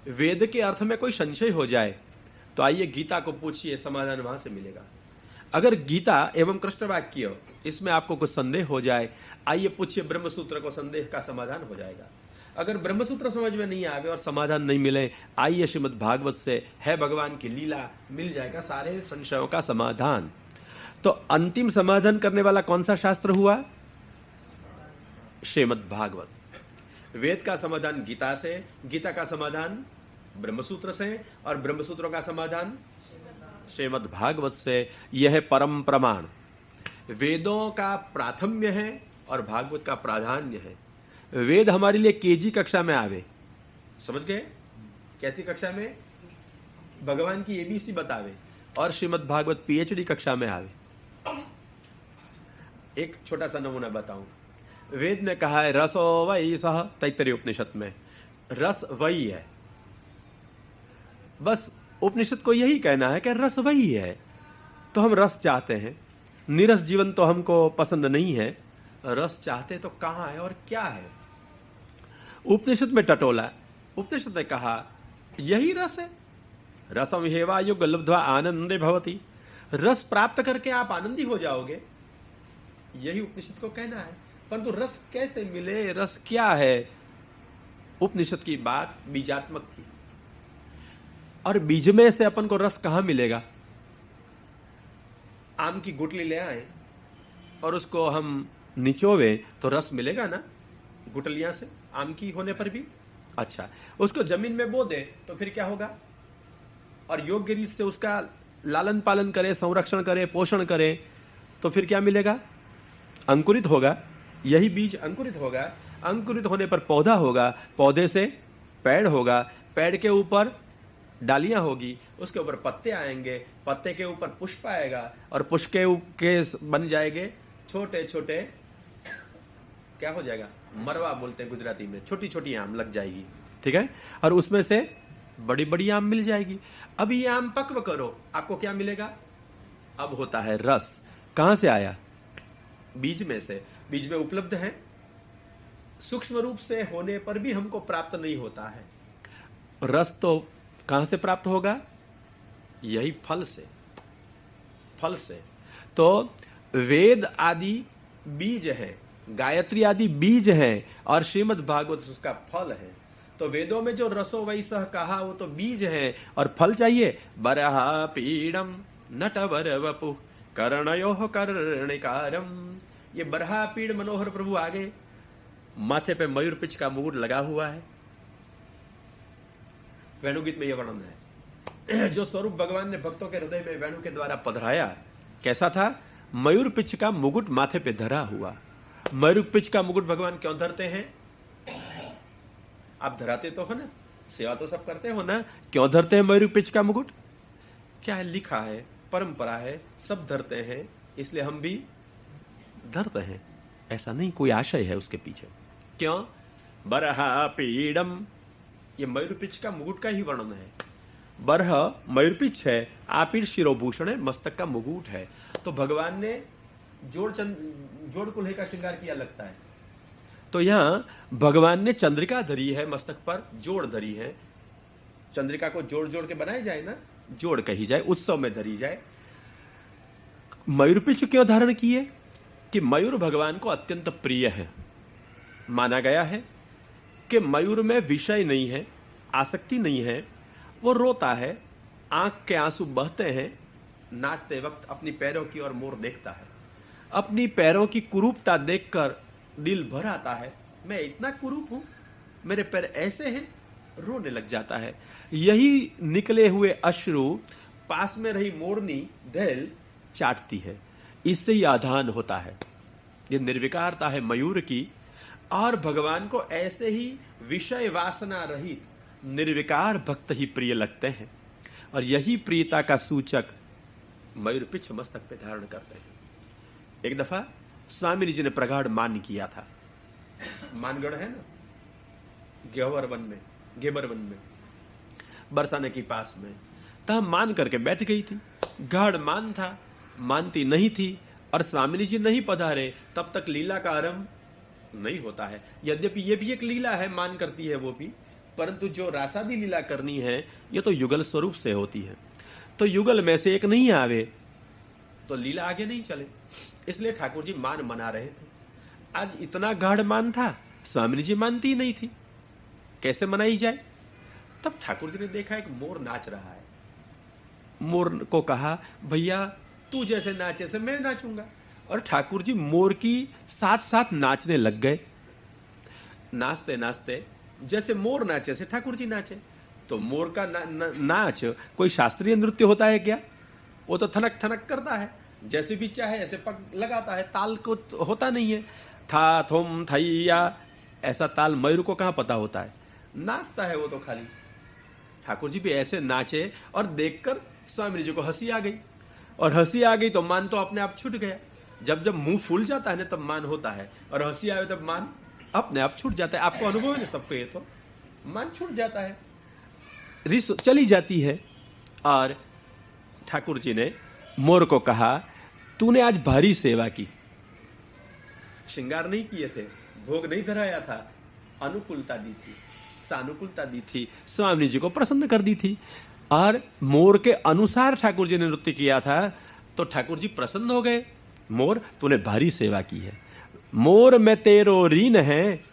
वेद के अर्थ में कोई संशय हो जाए तो आइए गीता को पूछिए, समाधान वहां से मिलेगा। अगर गीता एवं कृष्ण वाक्य इसमें आपको कुछ संदेह हो जाए, आइए पूछिए ब्रह्मसूत्र को, संदेह का समाधान हो जाएगा। अगर ब्रह्मसूत्र समझ में नहीं आवे और समाधान नहीं मिले, आइए श्रीमद् भागवत से है भगवान की लीला, मिल जाएगा सारे संशयों का समाधान। तो अंतिम समाधान करने वाला कौन सा शास्त्र हुआ? श्रीमद् भागवत। वेद का समाधान गीता से, गीता का समाधान ब्रह्मसूत्र से, और ब्रह्मसूत्रों का समाधान श्रीमद् भागवत से। यह है परम प्रमाण। वेदों का प्राथम्य है और भागवत का प्राधान्य है। वेद हमारे लिए केजी कक्षा में आवे, समझ गए? कैसी कक्षा में? भगवान की एबीसी बतावे, और श्रीमद् भागवत पीएचडी कक्षा में आवे। एक छोटा सा नमूना बताऊं। वेद ने कहा है रसो वही सह, तैत्तरीय उपनिषद में रस वही है। बस उपनिषद को यही कहना है कि रस वही है। तो हम रस चाहते हैं, निरस जीवन तो हमको पसंद नहीं है। रस चाहते तो कहां है और क्या है? उपनिषद में टटोला। उपनिषद ने कहा यही रस है। रसम हेवायुग लब्ध्वा आनंदे भवति। रस प्राप्त करके आप आनंदी हो जाओगे, यही उपनिषद को कहना है। परंतु रस कैसे मिले, रस क्या है? उपनिषद की बात बीजात्मक थी, और बीज में से अपन को रस कहां मिलेगा? आम की गुठली ले आए और उसको हम निचोवे तो रस मिलेगा ना, गुठलियां से, आम की होने पर भी। अच्छा, उसको जमीन में बो दे तो फिर क्या होगा? और योग्य रीत से उसका लालन पालन करे, संरक्षण करे, पोषण करे तो फिर क्या मिलेगा? अंकुरित होगा। यही बीज अंकुरित होगा। अंकुरित होने पर पौधा होगा, पौधे से पेड़ होगा, पेड़ के ऊपर डालियां होगी, उसके ऊपर पत्ते आएंगे, पत्ते के ऊपर पुष्प आएगा, और पुष्प के बन जाएंगे छोटे छोटे, क्या हो जाएगा? मरवा बोलते हैं गुजराती में, छोटी छोटी आम लग जाएगी, ठीक है? और उसमें से बड़ी बड़ी आम मिल जाएगी। अब ये आम पक्व करो, आपको क्या मिलेगा? अब होता है रस। कहां से आया? बीज में से। बीज में उपलब्ध है, सूक्ष्म रूप से होने पर भी हमको प्राप्त नहीं होता है। रस तो कहां से प्राप्त होगा? यही फल से। फल से। तो वेद आदि बीज है, गायत्री आदि बीज है, और श्रीमद् भागवत उसका फल है। तो वेदों में जो रसो वैसह कहा वो तो बीज है, और फल चाहिए। बरहा पीड़म नटवर वपु कर्णयोः कर्णिकारम। ये बरहा पीड़ मनोहर प्रभु आगे, माथे पे मयूर पिच का मुकुट लगा हुआ है। वेणुगीत में यह वर्णन है। जो स्वरूप भगवान ने भक्तों के हृदय में वेणु के द्वारा पधराया, कैसा था? मयूर पिच का मुकुट माथे पे धरा हुआ। मयूर पिच का मुकुट भगवान क्यों धरते हैं? आप धराते तो हो ना, सेवा तो सब करते हो ना, क्यों धरते हैं मयूर पिच का मुकुट? क्या है? लिखा है, परंपरा है, सब धरते हैं, इसलिए हम भी धरते हैं। ऐसा नहीं, कोई आशय है उसके पीछे। क्यों? बरहा पीड़म, ये मयूर पिच का मुकुट का ही वर्णन है। बरह मयूर पिच है, आपीड़ शिरोभूषण है, मस्तक का मुकुट है। तो भगवान ने जोड़ कुल्हे का श्रृंगार किया लगता है। तो यहां भगवान ने चंद्रिका धरी है, मस्तक पर जोड़ धरी है। चंद्रिका को जोड़ जोड़ के बनाया जाए ना, जोड़ कही जाए, उत्सव में धरी जाए। मयूर पिच क्यों धारण किए? कि मयूर भगवान को अत्यंत प्रिय है। माना गया है कि मयूर में विषय नहीं है, आसक्ति नहीं है, वो रोता है, आंख के आंसू बहते हैं, नाचते वक्त अपनी पैरों की ओर मोर देखता है। अपनी पैरों की कुरूपता देखकर दिल भर आता है, मैं इतना कुरूप हूं, मेरे पैर ऐसे हैं, रोने लग जाता है। यही निकले हुए अश्रु पास में रही मोरनी ढेल चाटती है, इससे ही आधान होता है। ये निर्विकारता है मयूर की। और भगवान को ऐसे ही विषय वासना रहित निर्विकार भक्त ही प्रिय लगते हैं, और यही प्रियता का सूचक मयूर पिच मस्तक पे धारण करते हैं। एक दफा स्वामी जी ने प्रगाढ़ मान किया था। मानगढ़ है ना, गेवर वन में, गेबर वन में, बरसाने के पास में, तब मान करके बैठ गई थी। गाढ़ मान था, मानती नहीं थी, और स्वामी जी नहीं पधारे तब तक लीला का आरंभ नहीं होता है। यद्यपि ये भी एक लीला है, मान करती है वो भी, परंतु जो रासादी लीला करनी है ये तो युगल स्वरूप से होती है। तो युगल में से एक नहीं आवे तो लीला आगे नहीं चले, इसलिए ठाकुर जी मान मना रहे थे। आज इतना गाढ़ मान था, स्वामी जी मानती ही नहीं थी, कैसे मनाई जाए? तब ठाकुर जी ने देखा एक मोर नाच रहा है। मोर को कहा, भैया तू जैसे नाचे से मैं नाचूंगा। और ठाकुर जी मोर की साथ साथ नाचने लग गए। नाचते नाचते जैसे मोर नाचे से ठाकुर जी नाचे। तो मोर का नाच कोई शास्त्रीय नृत्य होता है क्या? वो तो थनक थनक करता है, जैसे भी चाहे ऐसे पग लगाता है, ताल को होता नहीं है। था थोम थैया ऐसा ताल मयूर को कहाँ पता होता है, नाचता है वो तो खाली। ठाकुर जी भी ऐसे नाचे और देखकर स्वामी जी को हंसी आ गई, और हंसी आ गई तो मान तो अपने आप छूट गया। जब जब मुंह फूल जाता है ना तब मान होता है, और हंसी आए तब मान अपने आप छूट जाता है। आपको अनुभव है ना सबको, ये तो मान छूट जाता है, रिस चली जाती है। और ठाकुर जी ने मोर को कहा, तूने आज भारी सेवा की, श्रृंगार नहीं किए थे, भोग नहीं धराया था, अनुकूलता दी थी, सानुकूलता दी थी, स्वामी जी को प्रसन्न कर दी थी, और मोर के अनुसार ठाकुर जी ने नृत्य किया था, तो ठाकुर जी प्रसन्न हो गए। मोर तूने भारी सेवा की है, मोर में तेरो ऋण है,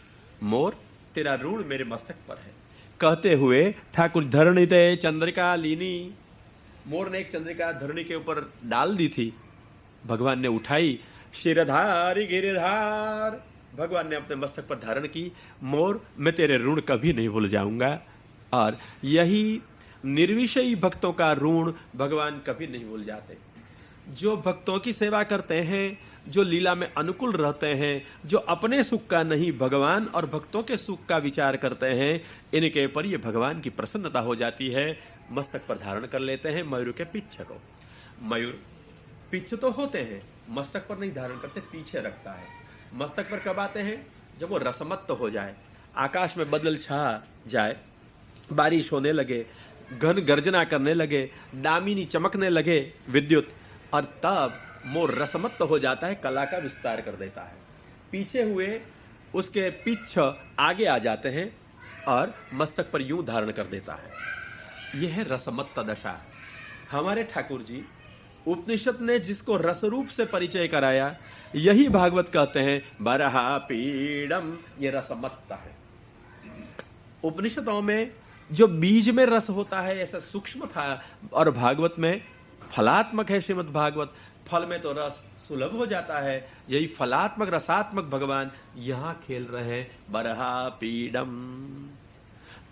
मोर तेरा ऋण मेरे मस्तक पर है। कहते हुए ठाकुर धरणी दे चंद्रिका लीनी, मोर ने एक चंद्रिका धरणी के ऊपर डाल दी थी, भगवान ने उठाई। शिरधारी गिरिधार, भगवान ने अपने मस्तक पर धारण की। मोर मैं तेरे ऋण कभी नहीं भूल जाऊंगा। और यही निर्विषयी भक्तों का ऋण भगवान कभी नहीं भूल जाते। जो भक्तों की सेवा करते हैं, जो लीला में अनुकूल रहते हैं, जो अपने सुख का नहीं भगवान और भक्तों के सुख का विचार करते हैं, इनके पर ये भगवान की प्रसन्नता हो जाती है। मस्तक पर धारण कर लेते हैं मयूर के पिच्छ को। मयूर पिच्छ तो होते हैं, मस्तक पर नहीं धारण करते, पीछे रखता है। मस्तक पर कब आते हैं? जब वो रसमत्त हो जाए, आकाश में बदल छा जाए, बारिश होने लगे, घन गर्जना करने लगे, दामिनी चमकने लगे विद्युत, और तब मोर रसमत्त हो जाता है, कला का विस्तार कर देता है। पीछे हुए उसके पिच्छ आगे आ जाते हैं और मस्तक पर यूं धारण कर देता है। यह है रसमत्त दशा। हमारे ठाकुर जी उपनिषद ने जिसको रस रूप से परिचय कराया, यही भागवत कहते हैं बरहा पीडम, ये रसमत्त है। उपनिषदों में जो बीज में रस होता है ऐसा सूक्ष्म था, और भागवत में फलात्मक है। श्रीमद् भागवत फल में तो रस सुलभ हो जाता है, यही फलात्मक रसात्मक भगवान यहां खेल रहे हैं, बरहा पीडम।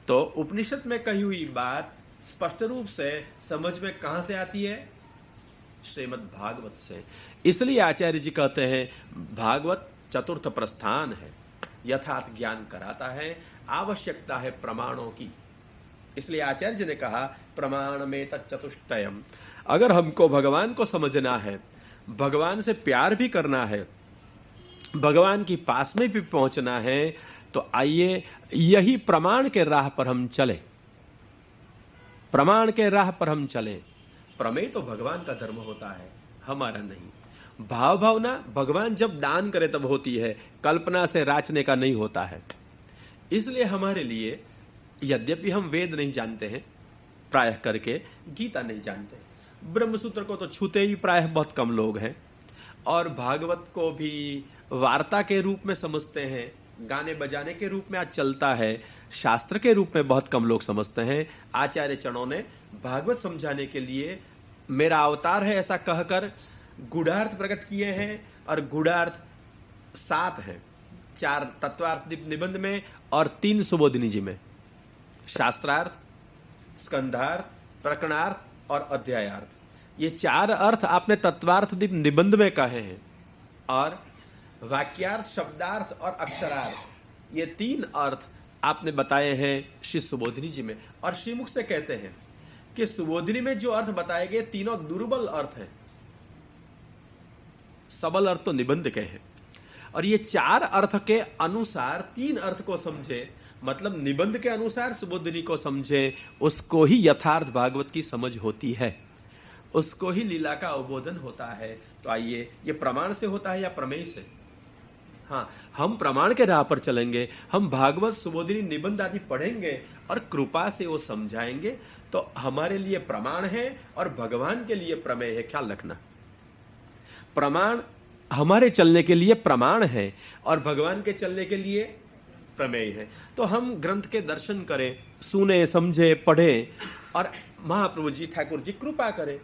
तो उपनिषद में कही हुई बात स्पष्ट रूप से समझ में कहां से आती है? श्रीमद् भागवत से। इसलिए आचार्य जी कहते हैं भागवत चतुर्थ प्रस्थान है, यथार्थ ज्ञान कराता है, आवश्यकता है प्रमाणों की। इसलिए आचार्य जी ने कहा प्रमाण में तत्चतुष्टयम। अगर हमको भगवान को समझना है, भगवान से प्यार भी करना है, भगवान की पास में भी पहुंचना है, तो आइए यही प्रमाण के राह पर हम चले, प्रमाण के राह पर हम चलें। प्रमेय तो भगवान का धर्म होता है, हमारा नहीं। भाव भावना भगवान जब दान करे तब होती है, कल्पना से राचने का नहीं होता है। इसलिए हमारे लिए यद्यपि हम वेद नहीं जानते हैं, प्रायः करके गीता नहीं जानते, ब्रह्मसूत्र को तो छूते ही प्रायः बहुत कम लोग हैं, और भागवत को भी वार्ता के रूप में समझते हैं, गाने बजाने के रूप में आज चलता है, शास्त्र के रूप में बहुत कम लोग समझते हैं। आचार्य चरणों ने भागवत समझाने के लिए मेरा अवतार है ऐसा कहकर गूढ़ार्थ प्रकट किए हैं, और गूढ़ार्थ 7 हैं, 4 तत्वार्थ निबंध में और 3 सुबोधिनी जी में। शास्त्रार्थ, स्कंधार्थ, प्रकरणार्थ और अध्यायार्थ, ये 4 अर्थ आपने तत्वार्थ निबंध में कहे हैं, और वाक्यार्थ, शब्दार्थ और अक्षरार्थ, ये 3 अर्थ आपने बताए हैं श्री सुबोधिनी जी में। और श्रीमुख से कहते हैं कि सुबोधिनी में जो अर्थ बताए गए तीनों दुर्बल अर्थ हैं, सबल अर्थ तो निबंध के हैं, और ये 4 अर्थ के अनुसार 3 अर्थ को समझे, मतलब निबंध के अनुसार सुबोधिनी को समझे, उसको ही यथार्थ भागवत की समझ होती है, उसको ही लीला का अवबोधन होता है। तो आइए, ये प्रमाण से होता है या प्रमेय से? हाँ, हम प्रमाण के राह पर चलेंगे, हम भागवत सुबोधिनी निबंध आदि पढ़ेंगे और कृपा से वो समझाएंगे, तो हमारे लिए प्रमाण है और भगवान के लिए प्रमेय है। ख्याल रखना, प्रमाण हमारे चलने के लिए प्रमाण है और भगवान के चलने के लिए प्रमेय है। तो हम ग्रंथ के दर्शन करें, सुने, समझे, पढ़ें, और महाप्रभु जी ठाकुर जी कृपा करें,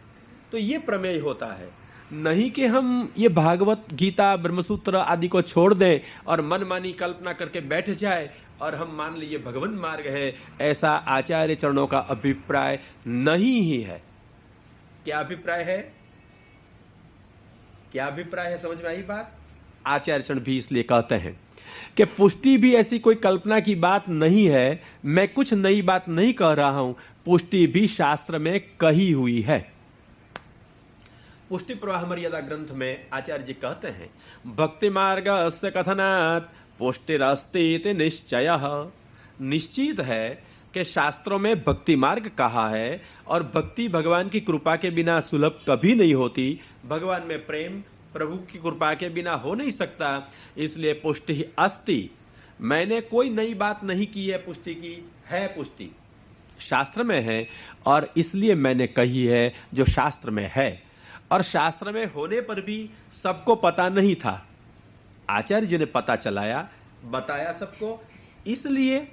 तो ये प्रमेय होता है। नहीं कि हम ये भागवत गीता ब्रह्मसूत्र आदि को छोड़ दें और मनमानी कल्पना करके बैठ जाए और हम मान लीजिए भगवन मार्ग है, ऐसा आचार्य चरणों का अभिप्राय नहीं ही है। क्या अभिप्राय है? क्या अभिप्राय है? समझ में आई बात? आचार्य चरण भी इसलिए कहते हैं कि पुष्टि भी ऐसी कोई कल्पना की बात नहीं है, मैं कुछ नई बात नहीं कह रहा हूं, पुष्टि भी शास्त्र में कही हुई है। पुष्टि प्रवाह मर्यादा ग्रंथ में आचार्य जी कहते हैं, भक्ति मार्ग से कथनात् पुष्टिरस्ति निश्चयः। निश्चित है कि शास्त्रों में भक्ति मार्ग कहा है और भक्ति भगवान की कृपा के बिना सुलभ कभी नहीं होती। भगवान में प्रेम प्रभु की कृपा के बिना हो नहीं सकता, इसलिए पुष्टि अस्ति। मैंने कोई नई बात नहीं की है, पुष्टि की है, पुष्टि शास्त्र में है और इसलिए मैंने कही है जो शास्त्र में है। और शास्त्र में होने पर भी सबको पता नहीं था, आचार्य जी ने पता चलाया, बताया सबको, इसलिए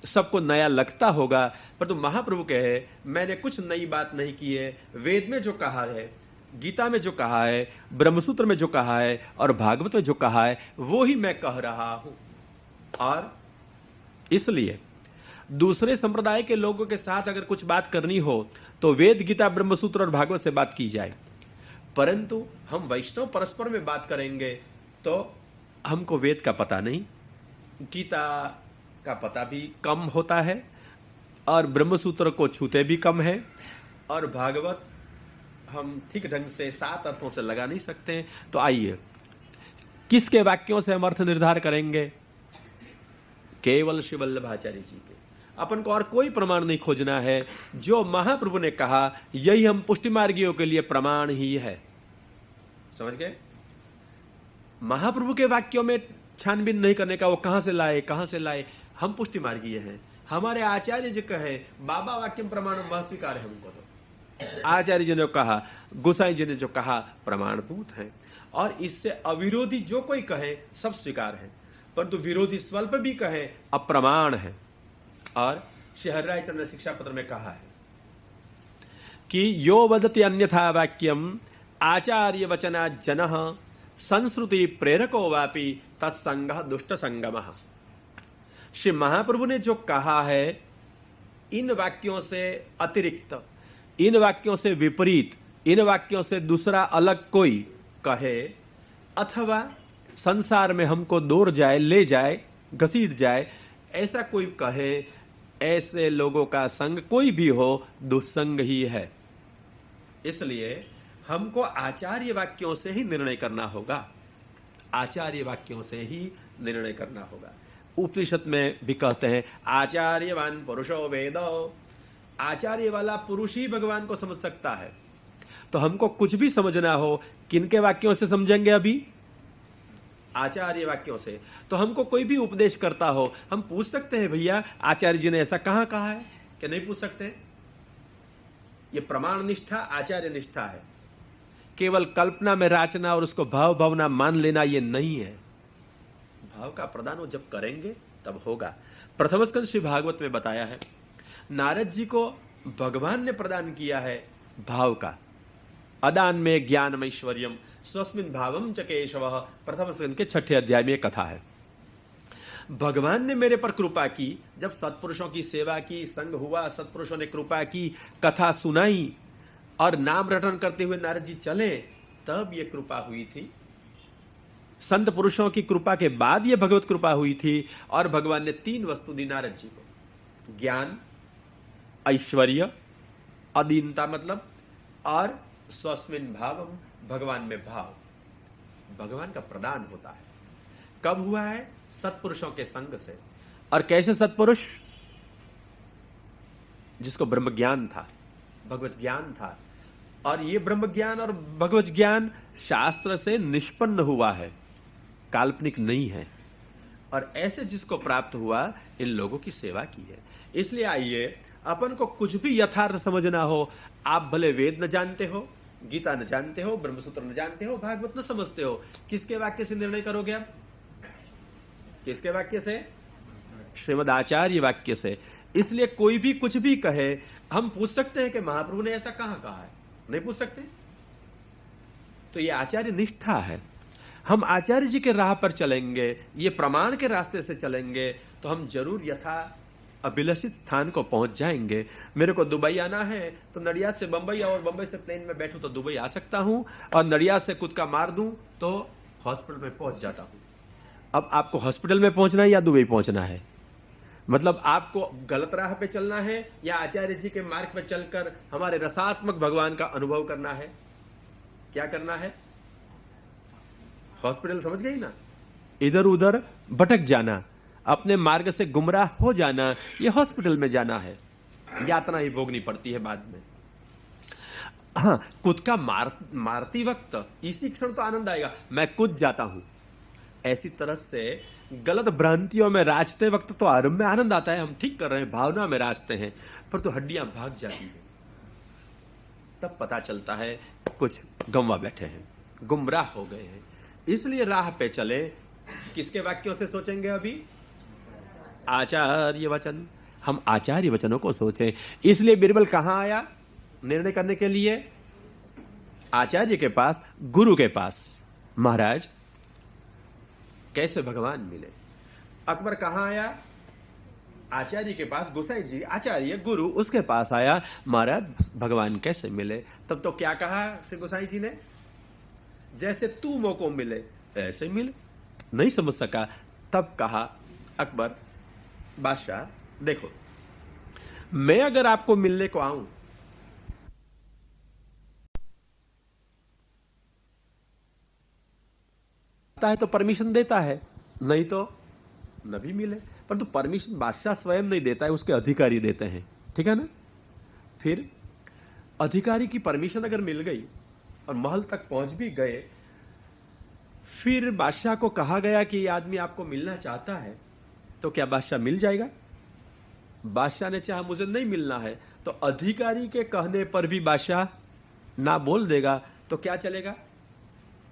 सबको नया लगता होगा। परंतु महाप्रभु कहे मैंने कुछ नई बात नहीं की है, वेद में जो कहा है, गीता में जो कहा है, ब्रह्मसूत्र में जो कहा है और भागवत में जो कहा है वो ही मैं कह रहा हूं। और इसलिए दूसरे संप्रदाय के लोगों के साथ अगर कुछ बात करनी हो तो वेद गीता ब्रह्मसूत्र और भागवत से बात की जाए, परंतु हम वैष्णव परस्पर में बात करेंगे तो हमको वेद का पता नहीं, गीता का पता भी कम होता है और ब्रह्मसूत्र को छूते भी कम है और भागवत हम ठीक ढंग से 7 अर्थों से लगा नहीं सकते हैं। तो आइए किसके वाक्यों से हम अर्थ निर्धार करेंगे? केवल श्री वल्लभाचार्य जी के। अपन को और कोई प्रमाण नहीं खोजना है, जो महाप्रभु ने कहा यही हम पुष्टि मार्गियों के लिए प्रमाण ही है। समझ गए? महाप्रभु के वाक्यों में छानबीन नहीं करने का, वो कहां से लाए, हम पुष्टि मार्गीय हैं। हमारे आचार्य जी कहे बाबा वाक्यम प्रमाणम, वह स्वीकार है हमको। तो आचार्य जी ने कहा, गोसाई जी ने जो कहा प्रमाणभूत है और इससे अविरोधी जो कोई कहे सब स्वीकार है, परंतु विरोधी स्वल्प भी कहे अप्रमाण है। और श्री हरिराय चंद्र शिक्षा पत्र में कहा है कि यो वदति अन्यथा वाक्यम आचार्य वचना जनः संस्कृति प्रेरको वापि तत्संग दुष्ट संगमः। श्री महाप्रभु ने जो कहा है, इन वाक्यों से अतिरिक्त, इन वाक्यों से विपरीत, इन वाक्यों से दूसरा अलग कोई कहे अथवा संसार में हमको दूर जाए, ले जाए, घसीट जाए, ऐसा कोई कहे, ऐसे लोगों का संग कोई भी हो दुस्संग ही है। इसलिए हमको आचार्य वाक्यों से ही निर्णय करना होगा, आचार्य वाक्यों से ही निर्णय करना होगा। उपनिषद में भी कहते हैं आचार्यवान पुरुषो वेदो, आचार्य वाला पुरुष ही भगवान को समझ सकता है। तो हमको कुछ भी समझना हो किनके वाक्यों से समझेंगे? अभी आचार्य वाक्यों से। तो हमको कोई भी उपदेश करता हो, हम पूछ सकते हैं भैया आचार्य जी ने ऐसा कहां कहा है? क्या नहीं पूछ सकते? ये प्रमाण निष्ठा आचार्य निष्ठा है। केवल कल्पना में राचना और उसको भाव भावना मान लेना ये नहीं है। भाव का प्रदान वो जब करेंगे तब होगा। प्रथम स्कंद श्री भागवत में बताया है, नारद जी को भगवान ने प्रदान किया है भाव का। अदान में ज्ञानम ऐश्वर्यम स्वस्मिन भावम च केशवः, प्रथम स्कंद के 6ठे अध्याय में कथा है। भगवान ने मेरे पर कृपा की, जब सत्पुरुषों की सेवा की, संग हुआ, सत्पुरुषों ने कृपा की, कथा सुनाई और नाम रटन करते हुए नारद जी चले, तब ये कृपा हुई थी। संत पुरुषों की कृपा के बाद ये भगवत कृपा हुई थी। और भगवान ने 3 वस्तु दी नारद जी को, ज्ञान, ऐश्वर्य, अधीनता मतलब, और स्वस्मिन भावम, भगवान में भाव। भगवान का प्रदान होता है। कब हुआ है? सत्पुरुषों के संग से। और कैसे सत्पुरुष? जिसको ब्रह्म ज्ञान था, भगवत ज्ञान था। और ये ब्रह्म ज्ञान और भगवत ज्ञान शास्त्र से निष्पन्न हुआ है, काल्पनिक नहीं है। और ऐसे जिसको प्राप्त हुआ, इन लोगों की सेवा की है। इसलिए आइए, अपन को कुछ भी यथार्थ समझना हो, आप भले वेद न जानते हो, गीता न जानते हो, ब्रह्मसूत्र न जानते हो, भागवत न समझते हो, किसके वाक्य से निर्णय करोगे आप? किसके वाक्य से? श्रीमद आचार्य वाक्य से। इसलिए कोई भी कुछ भी कहे, हम पूछ सकते हैं कि महाप्रभु ने ऐसा कहां कहा है? नहीं पूछ सकते? तो ये आचार्य निष्ठा है। हम आचार्य जी के राह पर चलेंगे, ये प्रमाण के रास्ते से चलेंगे, तो हम जरूर यथा अभिलषित स्थान को पहुंच जाएंगे। मेरे को दुबई आना है तो नडियाद से बंबई और बंबई से प्लेन में बैठूं तो दुबई आ सकता हूं, और नडियाद से कूद का मार दूं तो हॉस्पिटल में पहुंच जाता हूं। अब आपको हॉस्पिटल में पहुंचना है या दुबई पहुंचना है? मतलब आपको गलत राह पे चलना है या आचार्य जी के मार्ग पे चलकर हमारे रसात्मक भगवान का अनुभव करना है? क्या करना है? हॉस्पिटल समझ गई ना? इधर उधर भटक जाना, अपने मार्ग से गुमराह हो जाना, यह हॉस्पिटल में जाना है। यातना ही भोगनी पड़ती है बाद में। हाँ, खुद का मारती वक्त इसी क्षण तो आनंद आएगा, मैं कूद जाता हूं। ऐसी तरह से गलत भ्रांतियों में राजते वक्त तो आरंभ में आनंद आता है, हम ठीक कर रहे हैं, भावना में राजते हैं, पर तो हड्डियां भाग जाती है, तब पता चलता है कुछ गंवा बैठे हैं, गुमराह हो गए हैं। इसलिए राह पे चले। किसके वाक्यों से सोचेंगे अभी? आचार्य वचन। हम आचार्य वचनों को सोचें। इसलिए बिरबल कहां आया निर्णय करने के लिए? आचार्य के पास, गुरु के पास। महाराज कैसे भगवान मिले? अकबर कहां आया? आचार्य के पास। गोसाई जी आचार्य गुरु उसके पास आया, महाराज भगवान कैसे मिले? तब तो क्या कहा श्री गोसाई जी ने? जैसे तू मोको मिले ऐसे मिले। नहीं समझ सका, तब कहा अकबर, बादशाह देखो, मैं अगर आपको मिलने को आऊं है तो परमिशन देता है, नहीं तो न भी मिले। परंतु परमिशन बादशाह स्वयं नहीं देता है, उसके अधिकारी देते हैं, ठीक है ना? फिर अधिकारी की परमिशन अगर मिल गई और महल तक पहुंच भी गए, फिर बादशाह को कहा गया कि ये आदमी आपको मिलना चाहता है, तो क्या बादशाह मिल जाएगा? बादशाह ने चाहा मुझे नहीं मिलना है, तो अधिकारी के कहने पर भी बादशाह ना बोल देगा, तो क्या चलेगा?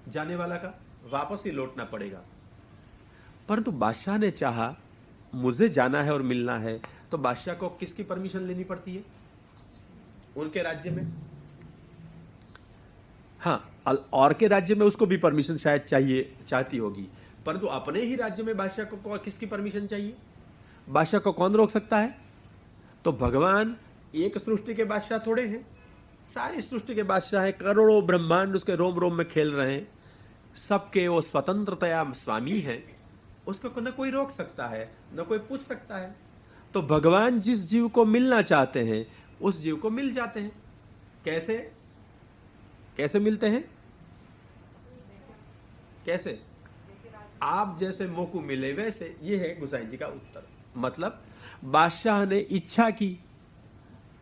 जाने वाला का वापस ही लौटना पड़ेगा। परंतु बादशाह ने चाहा मुझे जाना है और मिलना है, तो बादशाह को किसकी परमिशन लेनी पड़ती है? उनके राज्य में। हाँ, और के राज्य में उसको भी परमिशन शायद चाहती होगी, परंतु अपने ही राज्य में बादशाह को किसकी परमिशन चाहिए? बादशाह को कौन रोक सकता है? तो भगवान एक सृष्टि के बादशाह थोड़े हैं, सारी सृष्टि के बादशाह है, करोड़ों ब्रह्मांड उसके रोम रोम में खेल रहे हैं, सबके वो स्वतंत्रतया स्वामी है, उसको न कोई रोक सकता है न कोई पूछ सकता है। तो भगवान जिस जीव को मिलना चाहते हैं उस जीव को मिल जाते हैं। कैसे? कैसे मिलते हैं? कैसे? आप जैसे मोकू मिले वैसे। ये है गुसाई जी का उत्तर। मतलब बादशाह ने इच्छा की,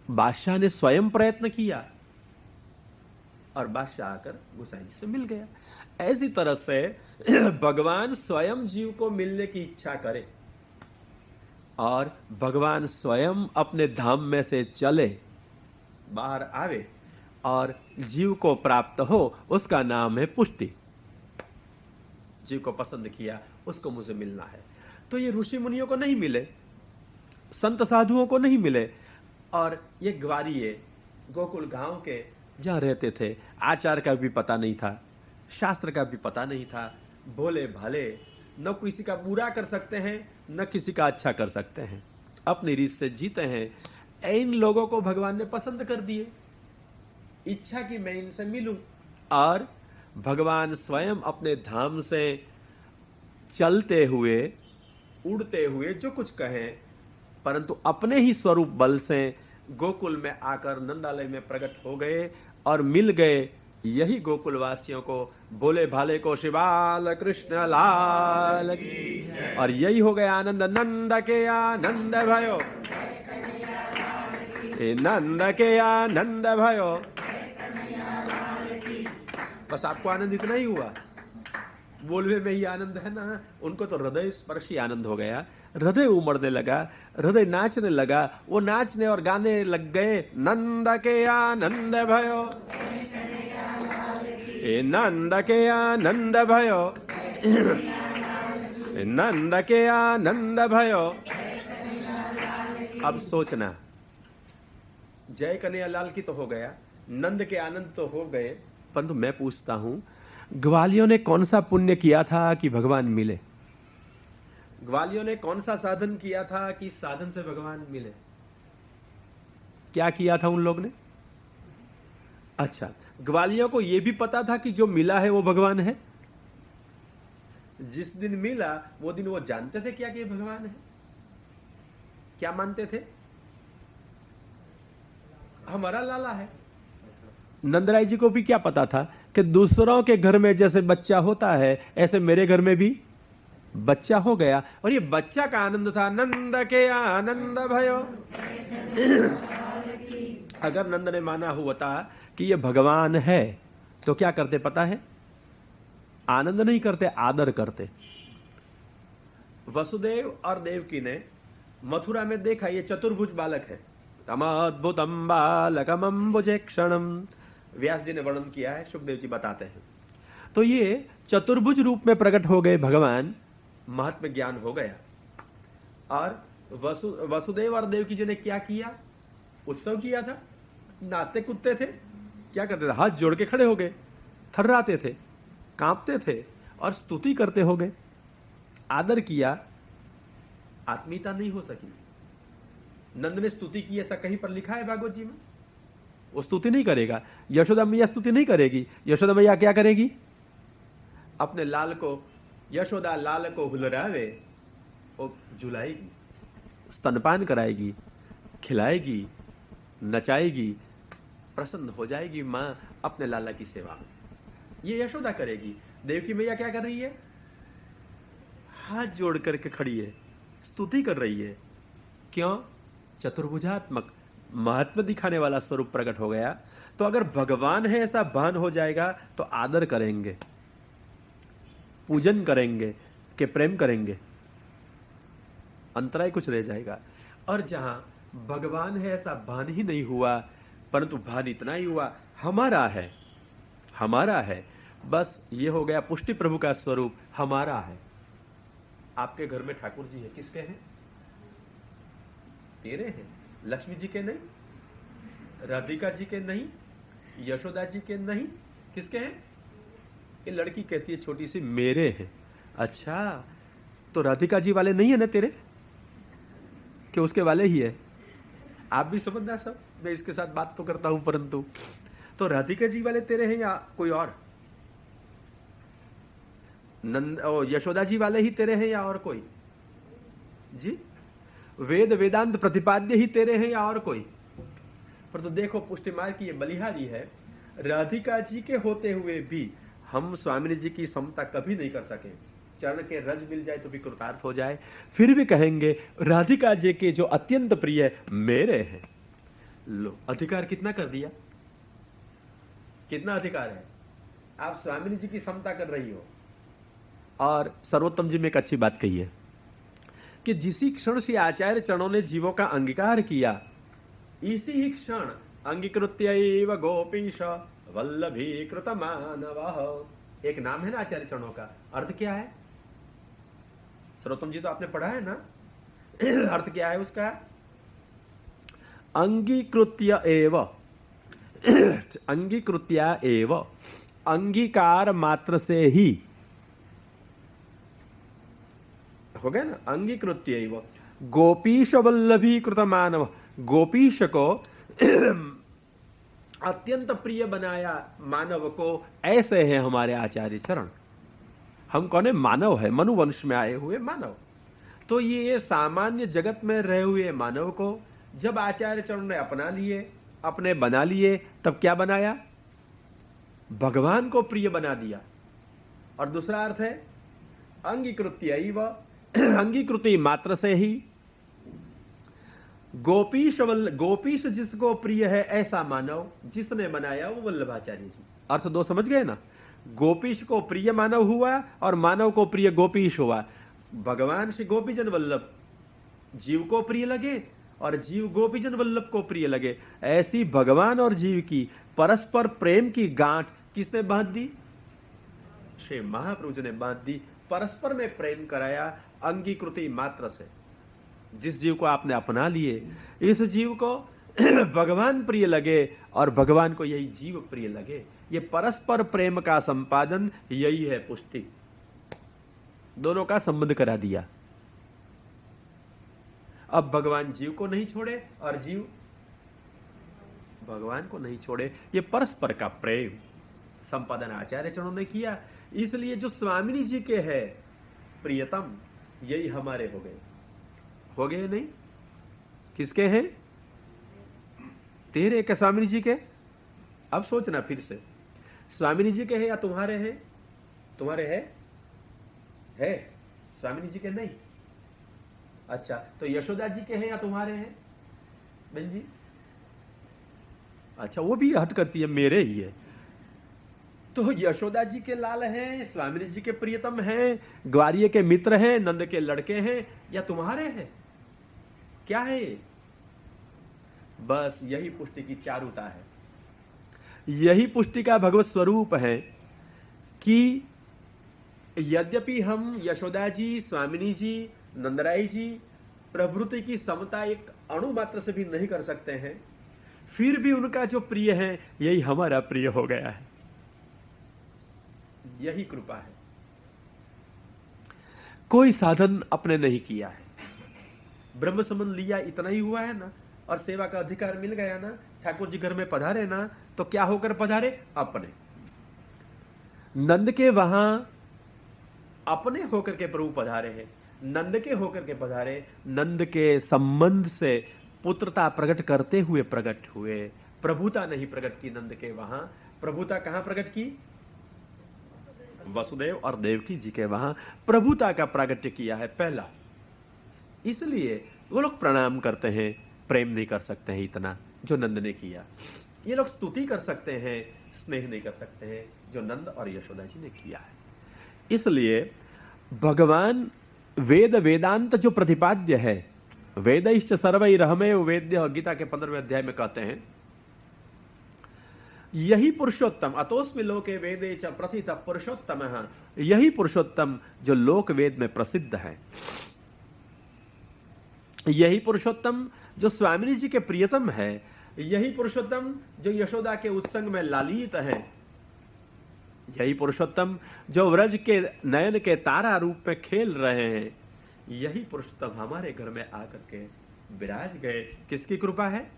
बादशाह ने स्वयं प्रयत्न किया और बादशाह आकर गुसाई जी से मिल गया। ऐसी तरह से भगवान स्वयं जीव को मिलने की इच्छा करे और भगवान स्वयं अपने धाम में से चले, बाहर आवे और जीव को प्राप्त हो, उसका नाम है पुष्टि। जीव को पसंद किया, उसको मुझे मिलना है। तो ये ऋषि मुनियों को नहीं मिले, संत साधुओं को नहीं मिले, और ये ग्वारिये गोकुल गांव के जहां रहते थे, आचार का भी पता नहीं था, शास्त्र का भी पता नहीं था, भोले भाले, न किसी का बुरा कर सकते हैं न किसी का अच्छा कर सकते हैं, अपनी रीत से जीते हैं। इन लोगों को भगवान ने पसंद कर दिए, इच्छा की मैं इनसे मिलूं, और भगवान स्वयं अपने धाम से चलते हुए, उड़ते हुए, जो कुछ कहें, परंतु अपने ही स्वरूप बल से गोकुल में आकर नंदालय में प्रकट हो गए और मिल गए। यही गोकुल वासियों को, बोले भाले को शिवाल कृष्ण लाल की। और यही हो गया आनंद। नंद के आनंद भयो, नंद के आनंद भयो। बस आपको आनंद इतना ही हुआ? बोलवे में ही आनंद है ना? उनको तो हृदय स्पर्शी आनंद हो गया, हृदय उमड़ने लगा, हृदय नाचने लगा, वो नाचने और गाने लग गए। नंद के आनंद भयो, नंद के आनंद भयो, नंद के आनंद भयो। अब सोचना, जय कन्हैया लाल की तो हो गया, नंद के आनंद तो हो गए, परंतु मैं पूछता हूं, ग्वालियों ने कौन सा पुण्य किया था कि भगवान मिले? ग्वालियों ने कौन सा साधन किया था कि साधन से भगवान मिले? क्या किया था उन लोग ने? अच्छा, ग्वालियों को यह भी पता था कि जो मिला है वो भगवान है? जिस दिन मिला वो दिन वो जानते थे क्या कि ये भगवान है? क्या मानते थे? हमारा लाला है। नंदराय जी को भी क्या पता था कि दूसरों के घर में जैसे बच्चा होता है ऐसे मेरे घर में भी बच्चा हो गया, और ये बच्चा का आनंद था। नंद के आनंद भयो। अगर नंद ने माना हुआ था कि ये भगवान है तो क्या करते पता है? आनंद नहीं करते, आदर करते। वसुदेव और देवकी ने मथुरा में देखा ये चतुर्भुज बालक है। तमद्भुतम बालकम अम्बुजे क्षणम, व्यास जी ने वर्णन किया है, सुखदेव जी बताते हैं। तो ये चतुर्भुज रूप में प्रकट हो गए भगवान, महात्म ज्ञान हो गया। और वसुदेव और देवकी जी ने क्या किया? उत्सव किया था, नाचते कूदते थे। क्या करते थे? हाथ जोड़ के खड़े हो गए, थर्राते थे, कांपते थे और स्तुति करते हो गए, आदर किया। आत्मीयता नहीं हो सकी। नंद ने स्तुति की, ऐसा कहीं पर लिखा है भागवत जी में? वो स्तुति नहीं करेगा। यशोदा मैया स्तुति नहीं करेगी। यशोदा मैया क्या करेगी? अपने लाल को, यशोदा लाल को हुलरावे, वो झुलाएगी, स्तनपान कराएगी, खिलाएगी, नचाएगी, प्रसन्न हो जाएगी मां अपने लाला की सेवा में। ये यशोदा करेगी। देवकी मैया क्या कर रही है? हाथ जोड़ करके खड़ी है, स्तुति कर रही है। क्यों? चतुर्भुजात्मक महत्व दिखाने वाला स्वरूप प्रकट हो गया। तो अगर भगवान है ऐसा भान हो जाएगा तो आदर करेंगे, पूजन करेंगे, के प्रेम करेंगे, अंतराय कुछ रह जाएगा। और जहां भगवान है ऐसा भान ही नहीं हुआ, परंतु भान इतना ही हुआ हमारा है, हमारा है, बस ये हो गया पुष्टि प्रभु का स्वरूप, हमारा है। आपके घर में ठाकुर जी है, किसके हैं? तेरे हैं। लक्ष्मी जी के नहीं, राधिका जी के नहीं, यशोदा जी के नहीं, किसके हैं? ये लड़की कहती है छोटी सी, मेरे हैं। अच्छा, तो राधिका जी वाले नहीं है ना तेरे, कि उसके वाले ही है? आप भी समझना सब, मैं इसके साथ बात तो करता हूं, परंतु तो राधिका जी वाले तेरे हैं या कोई और? यशोदा जी वाले ही तेरे हैं या और कोई? जी, वेद वेदांत प्रतिपाद्य ही तेरे हैं या और कोई? पर तो देखो पुष्टि मार्ग की ये बलिहारी है। राधिका जी के होते हुए भी हम स्वामी जी की समता कभी नहीं कर सके। चरण के रज मिल जाए तो भी कृतार्थ हो जाए, फिर भी कहेंगे राधिका जी के जो अत्यंत प्रिय मेरे हैं। लो, अधिकार कितना कर दिया? कितना अधिकार है? आप स्वामी जी की समता कर रही हो। और सर्वोत्तम जी में एक अच्छी बात कही है कि जिसी क्षण से आचार्य चरणों ने जीवों का अंगीकार किया, इसी ही क्षण अंगीकृत्यैव गोपीश वल्लभीकृत मानवः। एक नाम है ना आचार्य चरणों का, अर्थ क्या है? सर्वोत्तम जी तो आपने पढ़ा है ना? अर्थ क्या है उसका? अंगीकृत्य एव, अंगीकृत्या एव, अंगीकार मात्र से ही हो गया ना। अंगीकृत्य एव गोपीश वल्लभीकृत मानव, गोपीश को अत्यंत प्रिय बनाया मानव को। ऐसे हैं हमारे आचार्य चरण। हम कौन है? मानव है, मनुवंश में आए हुए मानव। तो ये सामान्य जगत में रहे हुए मानव को जब आचार्य चरण ने अपना लिए, अपने बना लिए, तब क्या बनाया? भगवान को प्रिय बना दिया। और दूसरा अर्थ है अंगीकृत्यैव, अंगीकृति मात्र से ही। गोपीश जिसको प्रिय है ऐसा मानव जिसने बनाया वो वल्लभाचार्य जी। अर्थ दो समझ गए ना? गोपीश को प्रिय मानव हुआ और मानव को प्रिय गोपीश हुआ। भगवान श्री गोपीजन वल्लभ जीव को प्रिय लगे और जीव गोपीजन वल्लभ को प्रिय लगे। ऐसी भगवान और जीव की परस्पर प्रेम की गांठ किसने बांध दी? श्री महाप्रभु जी ने बांध दी। परस्पर में प्रेम कराया अंगीकृति मात्र से। जिस जीव को आपने अपना लिए, इस जीव को भगवान प्रिय लगे और भगवान को यही जीव प्रिय लगे। ये परस्पर प्रेम का संपादन, यही है पुष्टि। दोनों का संबंध करा दिया। अब भगवान जीव को नहीं छोड़े और जीव भगवान को नहीं छोड़े, ये परस्पर का प्रेम संपादन आचार्य चरणों ने किया। इसलिए जो स्वामिनी जी के है प्रियतम, यही हमारे हो गए नहीं? किसके हैं? तेरे के स्वामिनी जी के। अब सोचना फिर से, स्वामिनी जी के हैं या तुम्हारे हैं? तुम्हारे है स्वामिनी जी के नहीं। अच्छा, तो यशोदा जी के हैं या तुम्हारे हैं बहन जी? अच्छा, वो भी हट करती है, मेरे ही है। तो यशोदा जी के लाल हैं, स्वामिनी जी के प्रियतम हैं, ग्वारिये के मित्र हैं, नंद के लड़के हैं, या तुम्हारे हैं? क्या है ये? बस यही पुष्टि की चारुता है, यही पुष्टि का भगवत स्वरूप है कि यद्यपि हम यशोदा जी, स्वामिनी जी, नंदराई जी प्रभृति की समता एक अणु मात्र से भी नहीं कर सकते हैं, फिर भी उनका जो प्रिय है यही हमारा प्रिय हो गया है। यही कृपा है। कोई साधन अपने नहीं किया है, ब्रह्म संबंध लिया इतना ही हुआ है ना, और सेवा का अधिकार मिल गया ना। ठाकुर जी घर में पधारे ना, तो क्या होकर पधारे? अपने। नंद के वहां अपने होकर के प्रभु पधारे हैं, नंद के होकर के पधारे, नंद के संबंध से पुत्रता प्रकट करते हुए प्रकट हुए। प्रभुता नहीं प्रकट की नंद के वहां। प्रभुता कहां प्रकट की? वसुदेव और देवकी जी के वहां प्रभुता का प्रागट्य किया है पहला। इसलिए वो लोग प्रणाम करते हैं, प्रेम नहीं कर सकते हैं इतना जो नंद ने किया। ये लोग स्तुति कर सकते हैं, स्नेह नहीं कर सकते हैं जो नंद और यशोदा जी ने किया है। इसलिए भगवान वेद वेदांत जो प्रतिपाद्य है, वेदैश्च सर्वैरहमेव वेद्यः, गीता के 15वें अध्याय में कहते हैं, यही पुरुषोत्तम, अतोस्मि लोके वेदे च प्रथितः पुरुषोत्तमः, यही पुरुषोत्तम जो लोक वेद में प्रसिद्ध है, यही पुरुषोत्तम जो स्वामिनी जी के प्रियतम है, यही पुरुषोत्तम जो यशोदा के उत्संग में लालित है, यही पुरुषोत्तम जो व्रज के नयन के तारा रूप में खेल रहे हैं, यही पुरुषोत्तम हमारे घर में आकर के विराज गए। किसकी कृपा है?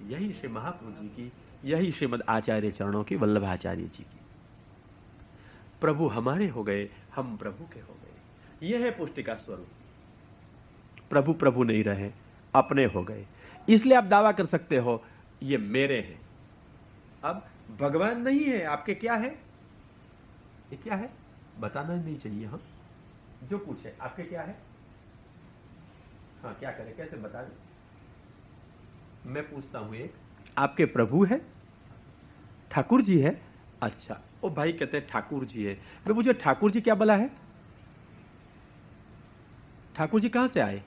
यही श्री महाप्रभु जी की, यही श्रीमद आचार्य चरणों की, वल्लभाचार्य जी की। प्रभु हमारे हो गए, हम प्रभु के हो गए। यह है पुष्टि का स्वरूप। प्रभु प्रभु नहीं रहे, अपने हो गए। इसलिए आप दावा कर सकते हो ये मेरे हैं। अब भगवान नहीं है, आपके क्या है? ये क्या है बताना नहीं चाहिए। हाँ, जो पूछे आपके क्या है? हाँ, क्या करें, कैसे बता दें? मैं पूछता हूं, एक आपके प्रभु है? ठाकुर जी है? अच्छा, ओ भाई कहते हैं ठाकुर जी है। मैं पूछे ठाकुर जी क्या बला है? ठाकुर जी कहां से आए?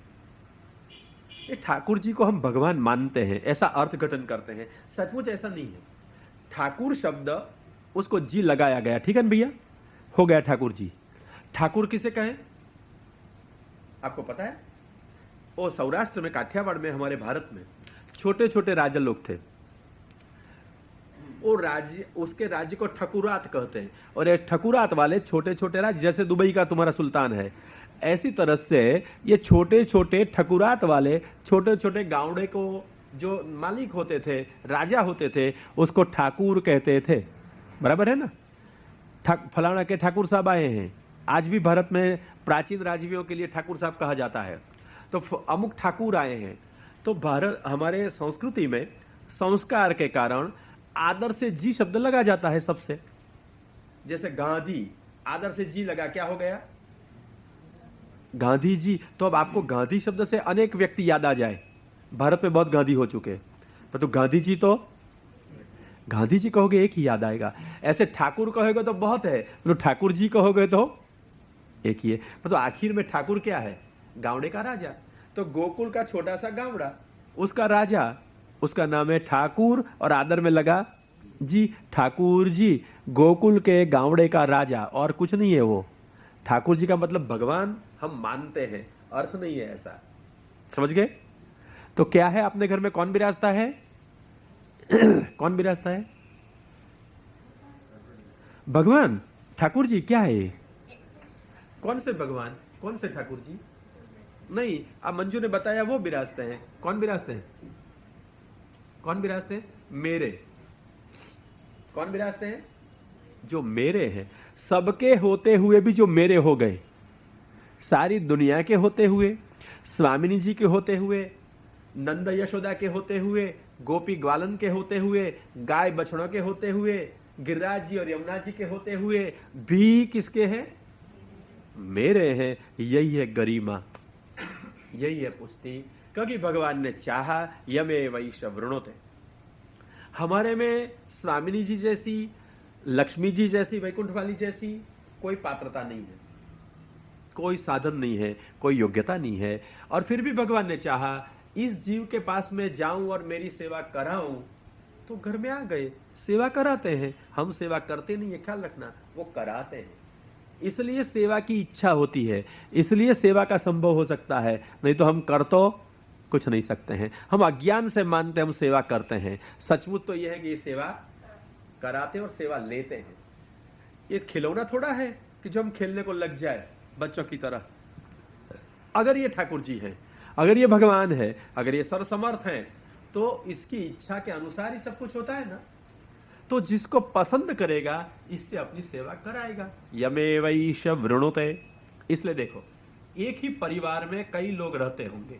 ये ठाकुर जी को हम भगवान मानते हैं, ऐसा अर्थघटन करते हैं। सचमुच ऐसा नहीं है। ठाकुर शब्द उसको जी लगाया गया, ठीक है ना भैया, हो गया ठाकुर जी। ठाकुर किसे कहें आपको पता है? ओ सौराष्ट्र में, काठियावाड़ में, हमारे भारत में छोटे छोटे राजा लोग थे। वो राज्य, उसके राज्य को ठकुरात कहते हैं। और ये ठकुरात वाले छोटे छोटे राज्य, जैसे दुबई का तुम्हारा सुल्तान है, ऐसी तरह से ये छोटे छोटे ठकुरात वाले छोटे छोटे गांवड़े को जो मालिक होते थे, राजा होते थे, उसको ठाकुर कहते थे। बराबर है ना? फलाना के ठाकुर साहब आए हैं। आज भी भारत में प्राचीन राजवियों के लिए ठाकुर साहब कहा जाता है। तो अमुक ठाकुर आए हैं। तो भारत, हमारे संस्कृति में संस्कार के कारण आदर से जी शब्द लगा जाता है सबसे। जैसे गांधी, आदर से जी लगा, क्या हो गया? गांधी जी। तो अब आपको गांधी शब्द से अनेक व्यक्ति याद आ जाए। भारत में बहुत गांधी हो चुके, पर तो गांधी जी, तो गांधी जी कहोगे एक ही याद आएगा। ऐसे ठाकुर कहोगे तो बहुत है, तो ठाकुर जी कहोगे तो एक ही है। तो आखिर में ठाकुर क्या है? गावड़े का राजा। तो गोकुल का छोटा सा गावड़ा, उसका राजा, उसका नाम है ठाकुर, और आदर में लगा जी, ठाकुर जी, गोकुल के गावड़े का राजा, और कुछ नहीं है वो। ठाकुर जी का मतलब भगवान हम मानते हैं, अर्थ नहीं है ऐसा। समझ गए? तो क्या है, अपने घर में कौन विराजता है? कौन विराजता है? भगवान ठाकुर जी क्या है ये? कौन से भगवान, कौन से ठाकुर जी? नहीं, अब मंजू ने बताया वो विराजते हैं। कौन विराजते हैं? कौन विराजते हैं? मेरे। कौन विराजते हैं? जो मेरे हैं। सबके होते हुए भी जो मेरे हो गए, सारी दुनिया के होते हुए, स्वामिनी जी के होते हुए, नंद यशोदा के होते हुए, गोपी ग्वालन के होते हुए, गाय बछड़ों के होते हुए, गिरिराज जी और यमुना जी के होते हुए भी किसके हैं? मेरे हैं। यही है गरिमा, यही है पुष्टि, क्योंकि भगवान ने चाहा यमे वैश वृणोते। हमारे में स्वामिनी जी जैसी, लक्ष्मी जी जैसी, वैकुंठ वाली जैसी कोई पात्रता नहीं है, कोई साधन नहीं है, कोई योग्यता नहीं है, और फिर भी भगवान ने चाहा इस जीव के पास में जाऊं और मेरी सेवा कराऊं, तो घर में आ गए, सेवा कराते हैं। हम सेवा करते नहीं है, ख्याल रखना, वो कराते हैं। इसलिए सेवा की इच्छा होती है, इसलिए सेवा का संभव हो सकता है, नहीं तो हम कर तो कुछ नहीं सकते हैं। हम अज्ञान से मानते हम सेवा करते हैं, सचमुच तो यह है कि ये सेवा कराते हैं और सेवा लेते हैं। ये खिलौना थोड़ा है कि जो हम खेलने को लग जाए बच्चों की तरह। अगर ये ठाकुर जी हैं, अगर ये भगवान है, अगर ये सर्वसमर्थ हैं, तो इसकी इच्छा के अनुसार ही सब कुछ होता है ना। तो जिसको पसंद करेगा इससे अपनी सेवा कराएगा। यमेवैष वृणुते। इसलिए देखो, एक ही परिवार में कई लोग रहते होंगे,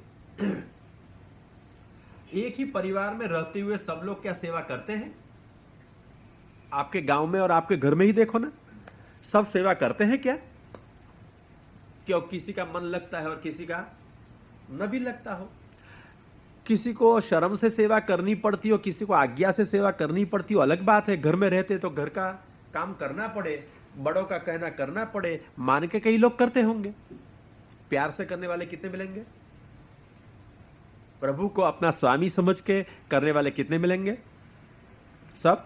एक ही परिवार में रहते हुए सब लोग क्या सेवा करते हैं? आपके गांव में और आपके घर में ही देखो ना, सब सेवा करते हैं क्या? क्यों? किसी का मन लगता है और किसी का न भी लगता हो। किसी को शर्म से सेवा करनी पड़ती हो, किसी को आज्ञा से सेवा करनी पड़ती हो, अलग बात है। घर में रहते तो घर का काम करना पड़े, बड़ों का कहना करना पड़े, मान के कई लोग करते होंगे। प्यार से करने वाले कितने मिलेंगे? प्रभु को अपना स्वामी समझ के करने वाले कितने मिलेंगे? सब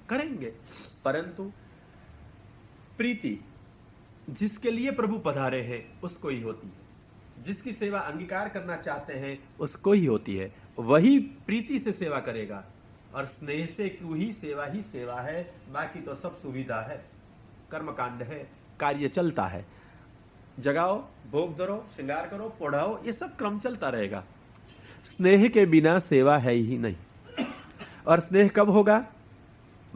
करेंगे। परंतु प्रीति जिसके लिए प्रभु पधारे हैं उसको ही होती है, जिसकी सेवा अंगीकार करना चाहते हैं उसको ही होती है, वही प्रीति से सेवा करेगा। और स्नेह से क्यों ही सेवा है, बाकी तो सब सुविधा है, कर्मकांड है, कार्य चलता है। जगाओ, भोग धरो, श्रृंगार करो, पढ़ाओ, ये सब क्रम चलता रहेगा। स्नेह के बिना सेवा है ही नहीं। और स्नेह कब होगा?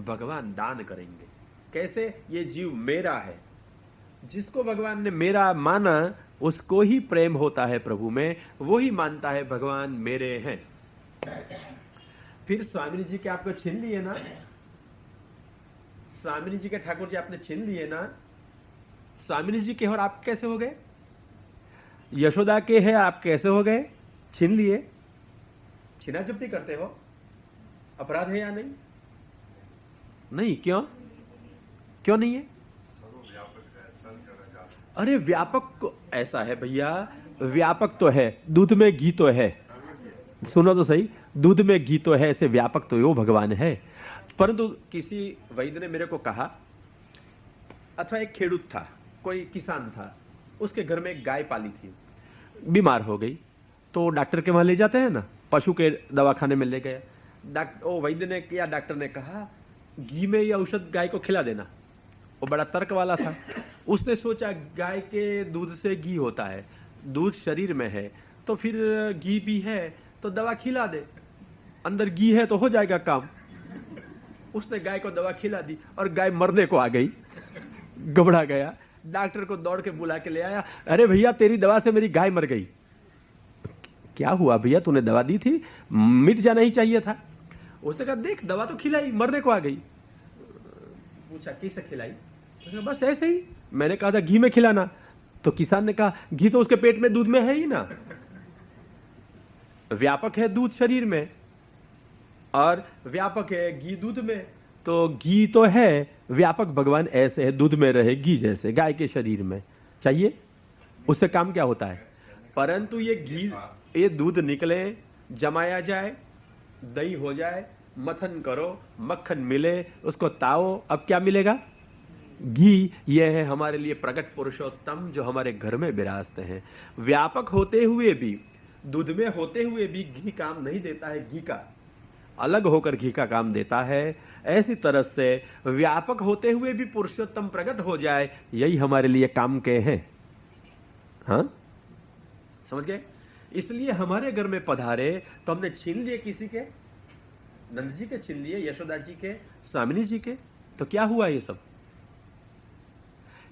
भगवान दान करेंगे। कैसे? ये जीव मेरा है, जिसको भगवान ने मेरा माना उसको ही प्रेम होता है प्रभु में, वो ही मानता है भगवान मेरे हैं। फिर स्वामिनी जी के आपको छीन लिए ना, स्वामिनी जी के ठाकुर जी आपने छीन लिए ना, स्वामिनी जी के और आप कैसे हो गए? यशोदा के हैं आप कैसे हो गए? छीन लिए। छीना जब्ती करते हो, अपराध है या नहीं? नहीं। क्यों? क्यों नहीं है? अरे व्यापक ऐसा है भैया, व्यापक तो है, दूध में घी तो है। सुनो तो सही, दूध में घी तो है, ऐसे व्यापक तो वो भगवान है। परंतु किसी वैद्य ने मेरे को कहा, अथवा एक खेडूत था, कोई किसान था, उसके घर में एक गाय पाली थी, बीमार हो गई, तो डॉक्टर के वहां ले जाते हैं ना, पशु के दवाखाने में ले गए। ओ वैद्य ने या डॉक्टर ने कहा घी में ये औषध गाय को खिला देना। वो बड़ा तर्क वाला था, उसने सोचा गाय के दूध से घी होता है, दूध शरीर में है तो फिर घी भी है तो दवा खिला दे, अंदर घी है तो हो जाएगा काम। उसने गाय को दवा खिला दी और गाय मरने को आ गई, घबरा गया, डॉक्टर को दौड़ के बुला के ले आया। अरे भैया तेरी दवा से मेरी गाय मर गई। क्या हुआ भैया, तूने दवा दी थी, मिट जाना ही चाहिए था। उसने कहा देख दवा तो खिलाई, मरने को आ गई। पूछा किसे खिलाई? उसने बस ऐसे ही, मैंने कहा था घी में खिलाना। तो किसान ने कहा घी तो उसके पेट में दूध में है ही ना, व्यापक है दूध शरीर में और व्यापक है घी दूध में, तो घी तो है, व्यापक भगवान ऐसे है, दूध में रहे घी जैसे, गाय के शरीर में चाहिए, उससे काम क्या होता है। परंतु ये घी, ये दूध निकले, जमाया जाए, दही हो जाए, मथन करो, मक्खन मिले, उसको ताओ, अब क्या मिलेगा? घी। यह है हमारे लिए प्रकट पुरुषोत्तम जो हमारे घर में विराजते हैं। व्यापक होते हुए भी, दूध में होते हुए भी घी काम नहीं देता है, घी का अलग होकर घी का काम देता है। ऐसी तरह से व्यापक होते हुए भी पुरुषोत्तम प्रकट हो जाए, यही हमारे लिए काम के हैं। हाँ, समझ गए? इसलिए हमारे घर में पधारे तो हमने छीन लिए किसी के, नंद जी के छीन लिए, यशोदा जी के, स्वामिनी जी के, तो क्या हुआ ये सब?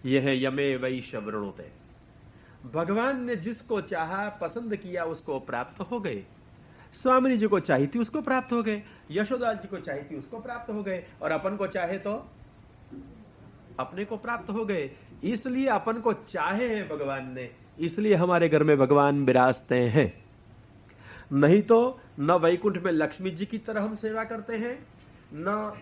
यह है यमे वही शबरणोते। भगवान ने जिसको चाहा, पसंद किया, उसको प्राप्त हो गए। स्वामिनी जी को चाहिए थी उसको प्राप्त हो गए, यशोदा जी को चाहिए थी उसको प्राप्त हो गए, और अपन को चाहे तो अपने को प्राप्त हो गए। इसलिए अपन को चाहे हैं भगवान ने, इसलिए हमारे घर में भगवान विराजते हैं। नहीं तो न वैकुंठ में लक्ष्मी जी की तरह हम सेवा करते हैं, न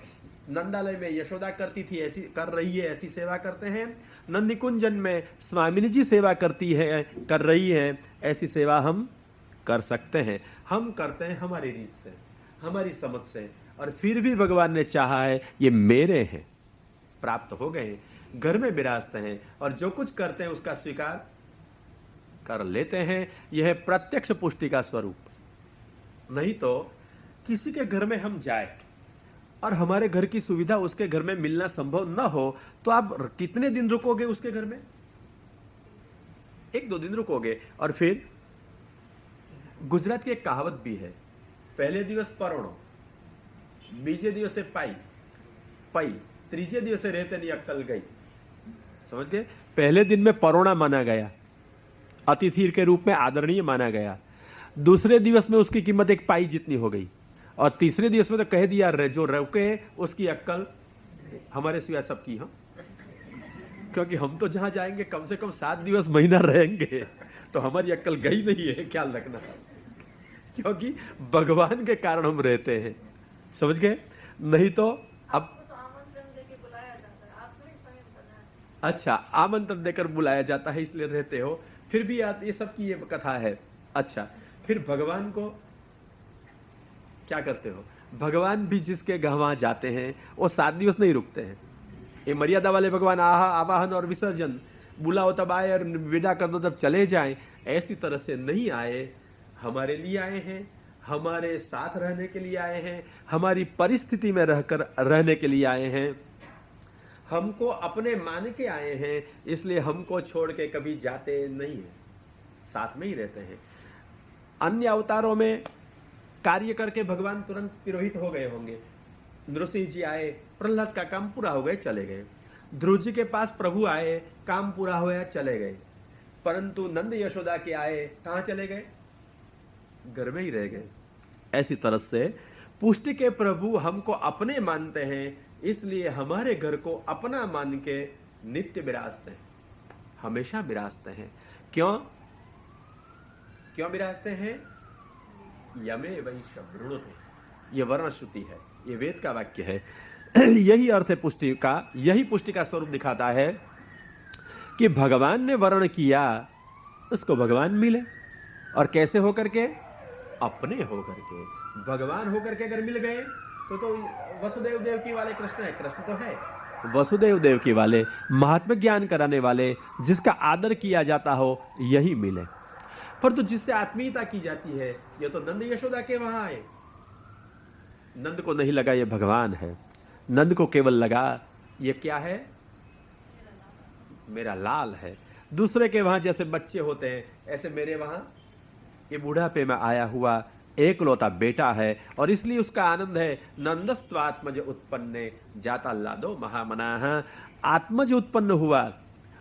नंदालय में यशोदा करती थी ऐसी कर रही है ऐसी सेवा करते हैं, न निकुंजन में स्वामिनी जी सेवा करती है कर रही है ऐसी सेवा हम कर सकते हैं। हम करते हैं हमारी रीत से, हमारी समझ से, और फिर भी भगवान ने चाहा है ये मेरे हैं, प्राप्त हो गए, घर में विराजते हैं, और जो कुछ करते हैं उसका स्वीकार कर लेते हैं। यह प्रत्यक्ष पुष्टि का स्वरूप। नहीं तो किसी के घर में हम जाए और हमारे घर की सुविधा उसके घर में मिलना संभव न हो, तो आप कितने दिन रुकोगे उसके घर में? 1-2 दिन रुकोगे, और फिर गुजरात की एक कहावत भी है, पहले दिवस परोणो, बीजे दिवसे पाई पाई, तीजे दिवसे रहते नहीं अक्कल गई। समझ गए? पहले दिन में परोणा माना गया, अतिथि के रूप में आदरणीय माना गया, दूसरे दिवस में उसकी कीमत 1 पाई जितनी हो गई, और तीसरे दिवस में तो कह दिया जो रुके उसकी अक्कल हमारे सिवा सबकी। हम क्योंकि हम तो जहां जाएंगे कम से कम 7 दिवस महीना रहेंगे, तो हमारी अक्कल गई नहीं है, ख्याल रखना, क्योंकि भगवान के कारण हम रहते हैं। समझ गए? नहीं तो अब अच्छा, आमंत्रण देकर बुलाया जाता है इसलिए रहते हो, फिर भी ये सब की ये कथा है। अच्छा, फिर भगवान को क्या करते हो? भगवान भी जिसके वहां जाते हैं वो 7 दिवस नहीं रुकते हैं। ये मर्यादा वाले भगवान आवाहन और विसर्जन, बुलाओ तब आए और विदा कर दो तब चले जाएं, ऐसी तरह से नहीं आए। हमारे लिए आए हैं, हमारे साथ रहने के लिए आए हैं, हमारी परिस्थिति में रहकर रहने के लिए आए हैं, हमको अपने मान के आए हैं, इसलिए हमको छोड़ के कभी जाते नहीं है, साथ में ही रहते हैं। अन्य अवतारों में कार्य करके भगवान तुरंत तिरोहित हो गए होंगे। नृसिंह जी आए, प्रहलाद का काम पूरा हो गए, चले गए। ध्रुव जी के पास प्रभु आए, काम पूरा होया, चले गए। परंतु नंद यशोदा के आए, कहां चले गए? घर में ही रह गए। ऐसी तरह से पुष्टि के प्रभु हमको अपने मानते हैं, इसलिए हमारे घर को अपना मान के नित्य विराजते हैं, हमेशा विराजते हैं। क्यों क्यों विराजते हैं? यमे वही शब्रुणुते, ये वर्ण श्रुति है, ये वेद का वाक्य है। यही अर्थ है पुष्टि का, यही पुष्टि का स्वरूप दिखाता है कि भगवान ने वर्ण किया, उसको भगवान मिले। और कैसे होकर के? अपने होकर के। भगवान होकर के अगर मिल गए तो वसुदेव देवकी वाले कृष्ण है, कृष्ण तो है वसुदेव देवकी वाले, महात्म ज्ञान कराने वाले, जिसका आदर किया जाता हो, यही मिले। परंतु जिससे आत्मीयता की जाती है, ये तो नंद यशोदा के वहां आए। नंद को नहीं लगा ये भगवान है, नंद को केवल लगा ये क्या है? मेरा लाल है। दूसरे के वहां जैसे बच्चे होते हैं, ऐसे मेरे वहां ये बुढ़ापे में आया हुआ एकलौता बेटा है, और इसलिए उसका आनंद है। नंदस्त्वात्मज उत्पन्ने जाता लादो महामनाः, आत्मज उत्पन्न हुआ।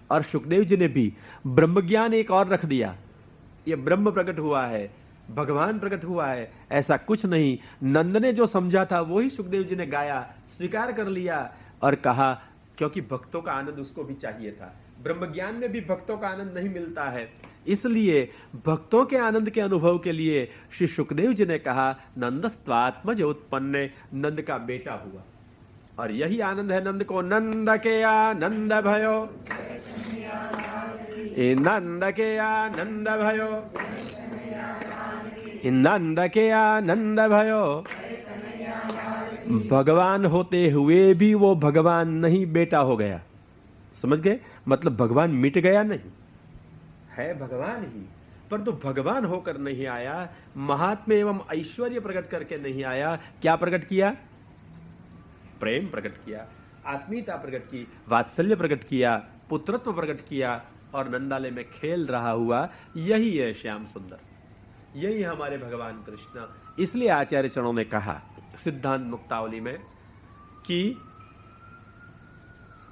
और सुखदेव जी ने भी ब्रह्मज्ञान एक और रख दिया, ये ब्रह्म प्रकट हुआ है, भगवान प्रकट हुआ है, ऐसा कुछ नहीं। नंद ने जो समझा था वही सुखदेव जी ने गाया, स्वीकार कर लिया और कहा, क्योंकि भक्तों का आनंद उसको भी चाहिए था। ब्रह्म ज्ञान में भी भक्तों का आनंद नहीं मिलता है, इसलिए भक्तों के आनंद के अनुभव के लिए श्री सुखदेव जी ने कहा, नंदस्त्वात्मज उत्पन्न, नंद का बेटा हुआ। और यही आनंद है नंद को। नंद के आनंद भयो, नंद के आनंद भयो, नंद के आनंद भयो। भगवान होते हुए भी वो भगवान नहीं, बेटा हो गया। समझ गए? मतलब भगवान मिट गया नहीं, है भगवान ही, परंतु भगवान होकर नहीं आया, महात्म्य एवं ऐश्वर्य प्रकट करके नहीं आया। क्या प्रकट किया? प्रेम प्रकट किया, आत्मीयता प्रकट की, वात्सल्य प्रकट किया, पुत्रत्व प्रकट किया और नंदालय में खेल रहा हुआ, यही है श्याम सुंदर, यही हमारे भगवान कृष्ण। इसलिए आचार्य चरणों ने कहा सिद्धांत मुक्तावली में कि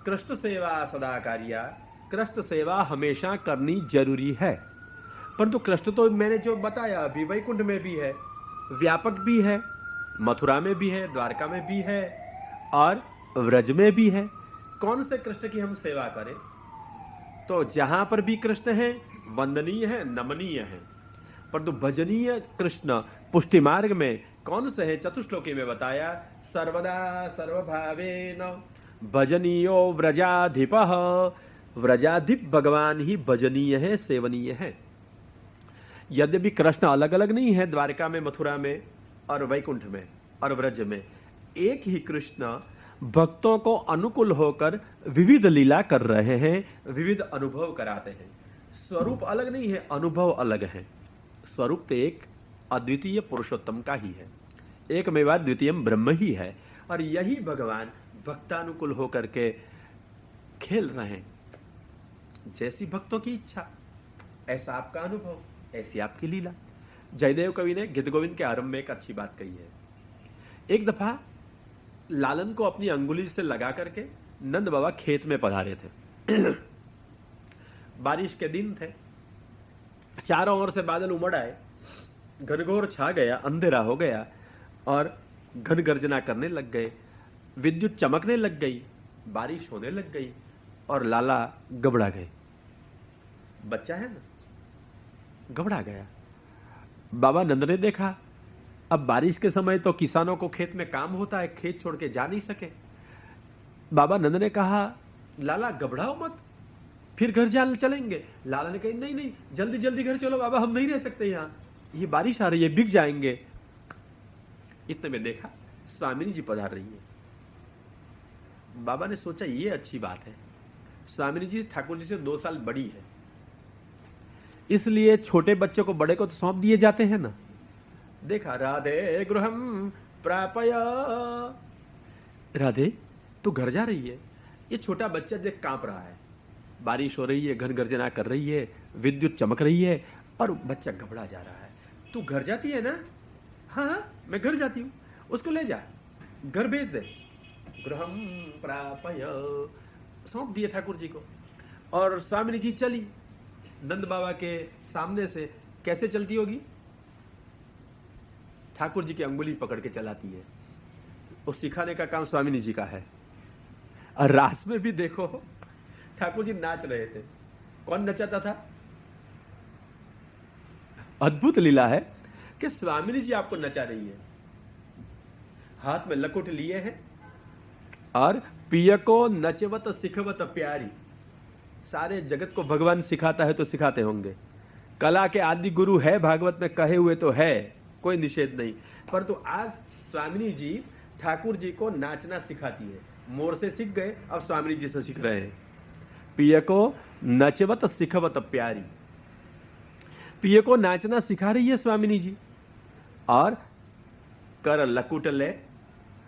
कृष्ण सेवा सदा कार्या, कृष्ण सेवा हमेशा करनी जरूरी है। परंतु कृष्ण तो मैंने जो बताया अभी वैकुंठ में भी है, व्यापक भी है, मथुरा में भी है, द्वारका में भी है और व्रज में भी है। कौन से कृष्ण की हम सेवा करें? तो जहां पर भी कृष्ण है वंदनीय है, नमनीय है, परंतु भजनीय कृष्ण पुष्टि मार्ग में कौन से है? चतुश्लोकी में बताया, सर्वदा सर्वभावेन भजनीयो व्रजाधिपः। व्रजाधिप भगवान ही भजनीय है, सेवनीय है। यद्यपि कृष्ण अलग अलग नहीं है, द्वारका में, मथुरा में और वैकुंठ में और व्रज में एक ही कृष्ण भक्तों को अनुकूल होकर विविध लीला कर रहे हैं, विविध अनुभव कराते हैं। स्वरूप अलग नहीं है, अनुभव अलग है। स्वरूप तो एक अद्वितीय पुरुषोत्तम का ही है, एकमेवा द्वितीयम ब्रह्म ही है, और यही भगवान भक्तानुकूल होकर के खेल रहे हैं। जैसी भक्तों की इच्छा, ऐसा आपका अनुभव, ऐसी आपकी लीला। जयदेव कवि ने गीत गोविंद के आरंभ में एक अच्छी बात कही है। एक दफा लालन को अपनी अंगुली से लगा करके नंद बाबा खेत में पधारे थे। बारिश के दिन थे, चारों ओर से बादल उमड़ आए, घनघोर छा गया, अंधेरा हो गया और घन गर्जना करने लग गए, विद्युत चमकने लग गई, बारिश होने लग गई और लाला घबरा गए। बच्चा है ना, घबरा गया। बाबा नंद ने देखा अब बारिश के समय तो किसानों को खेत में काम होता है, खेत छोड़ के जा नहीं सके। बाबा नंद ने कहा लाला घबराओ मत, फिर घर जा चलेंगे। लाला ने कहा नहीं नहीं, जल्दी जल्दी घर चलो बाबा, हम नहीं रह सकते यहाँ, ये बारिश आ रही है, भीग जाएंगे। इतने में देखा स्वामिनी जी पधार रही है। बाबा ने सोचा ये अच्छी बात है, स्वामिनी जी ठाकुर जी से 2 साल बड़ी है, इसलिए छोटे बच्चे को बड़े को तो सौंप दिए जाते हैं ना। देखा राधे गृहम प्रापय, राधे तू घर जा रही है। ये छोटा बच्चा देख कांप रहा है, बारिश हो रही है, घन गर्जना कर रही है, विद्युत चमक रही है और बच्चा घबरा जा रहा है। तू घर जाती है ना? हाँ हाँ मैं घर जाती हूँ। उसको ले जा, घर भेज दे। गृहम प्रापय, सौंप दिए ठाकुर जी को। और स्वामिनी जी चली नंद बाबा के सामने से। कैसे चलती होगी? ठाकुर जी की अंगुली पकड़ के चलाती है। वो सिखाने का काम स्वामिनी जी का है। और रास में भी देखो ठाकुर जी नाच रहे थे। कौन नचाता था? अद्भुत लीला है कि स्वामिनी जी आपको नचा रही है, हाथ में लकुट लिए हैं और पिय को नचवत सिखवत प्यारी। सारे जगत को भगवान सिखाता है तो सिखाते होंगे। कला के आदि गुरु है, भागवत में कहे हुए तो है, कोई निषेध नहीं। परंतु आज स्वामिनी जी ठाकुर जी को नाचना सिखाती है। मोर से सीख गए, अब स्वामिनी जी से सीख रहे हैं। पिय को नचवत सिखवत प्यारी, पिय को नाचना सिखा रही है स्वामिनी जी। और कर लकुट ले,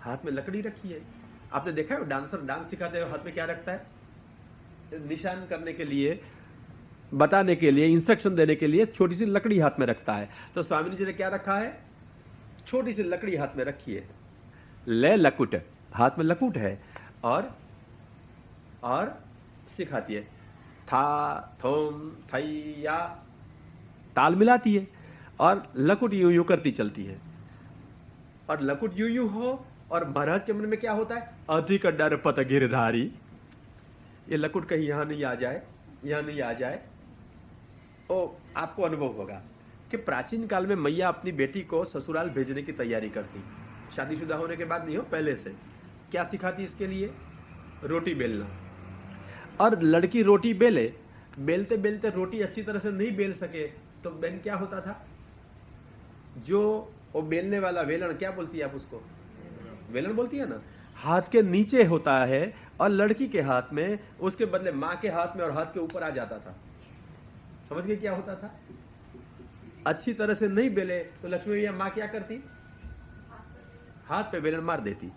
हाथ में लकड़ी रखी है। आपने देखा है डांसर डांस सिखाते हुए हाथ में क्या रखता है? निशान करने के लिए, बताने के लिए, इंस्ट्रक्शन देने के लिए छोटी सी लकड़ी हाथ में रखता है। तो स्वामिनी जी ने क्या रखा है? छोटी सी लकड़ी हाथ में रखी है। ले लकुट, हाथ में लकुट है और सिखाती है। था थोम थैया, ताल मिलाती है और लकुट यूं यूं करती चलती है। और लकुट यूं यूं हो और महाराज के मन में क्या होता है? अधिक डर पत गिरधारी। ये लकुट कहीं यहां नहीं आ जाए, यहां नहीं आ जाए। ओ आपको अनुभव होगा कि प्राचीन काल में मैया अपनी बेटी को ससुराल भेजने की तैयारी करती, शादीशुदा होने के बाद नहीं हो, पहले से। क्या सिखाती इसके लिए? रोटी बेलना। और लड़की रोटी बेले, बेलते बेलते रोटी अच्छी तरह से नहीं बेल सके तो बहन क्या होता था? जो वो बेलने वाला वेलन, क्या बोलती है आप उसको? वेलन बोलती है ना, हाथ के नीचे होता है और लड़की के हाथ में, उसके बदले माँ के हाथ में और हाथ के ऊपर आ जाता था। समझ गए क्या होता था? अच्छी तरह से नहीं बेले तो लक्ष्मी मैया माँ क्या करती? हाथ पे बेलन मार देती।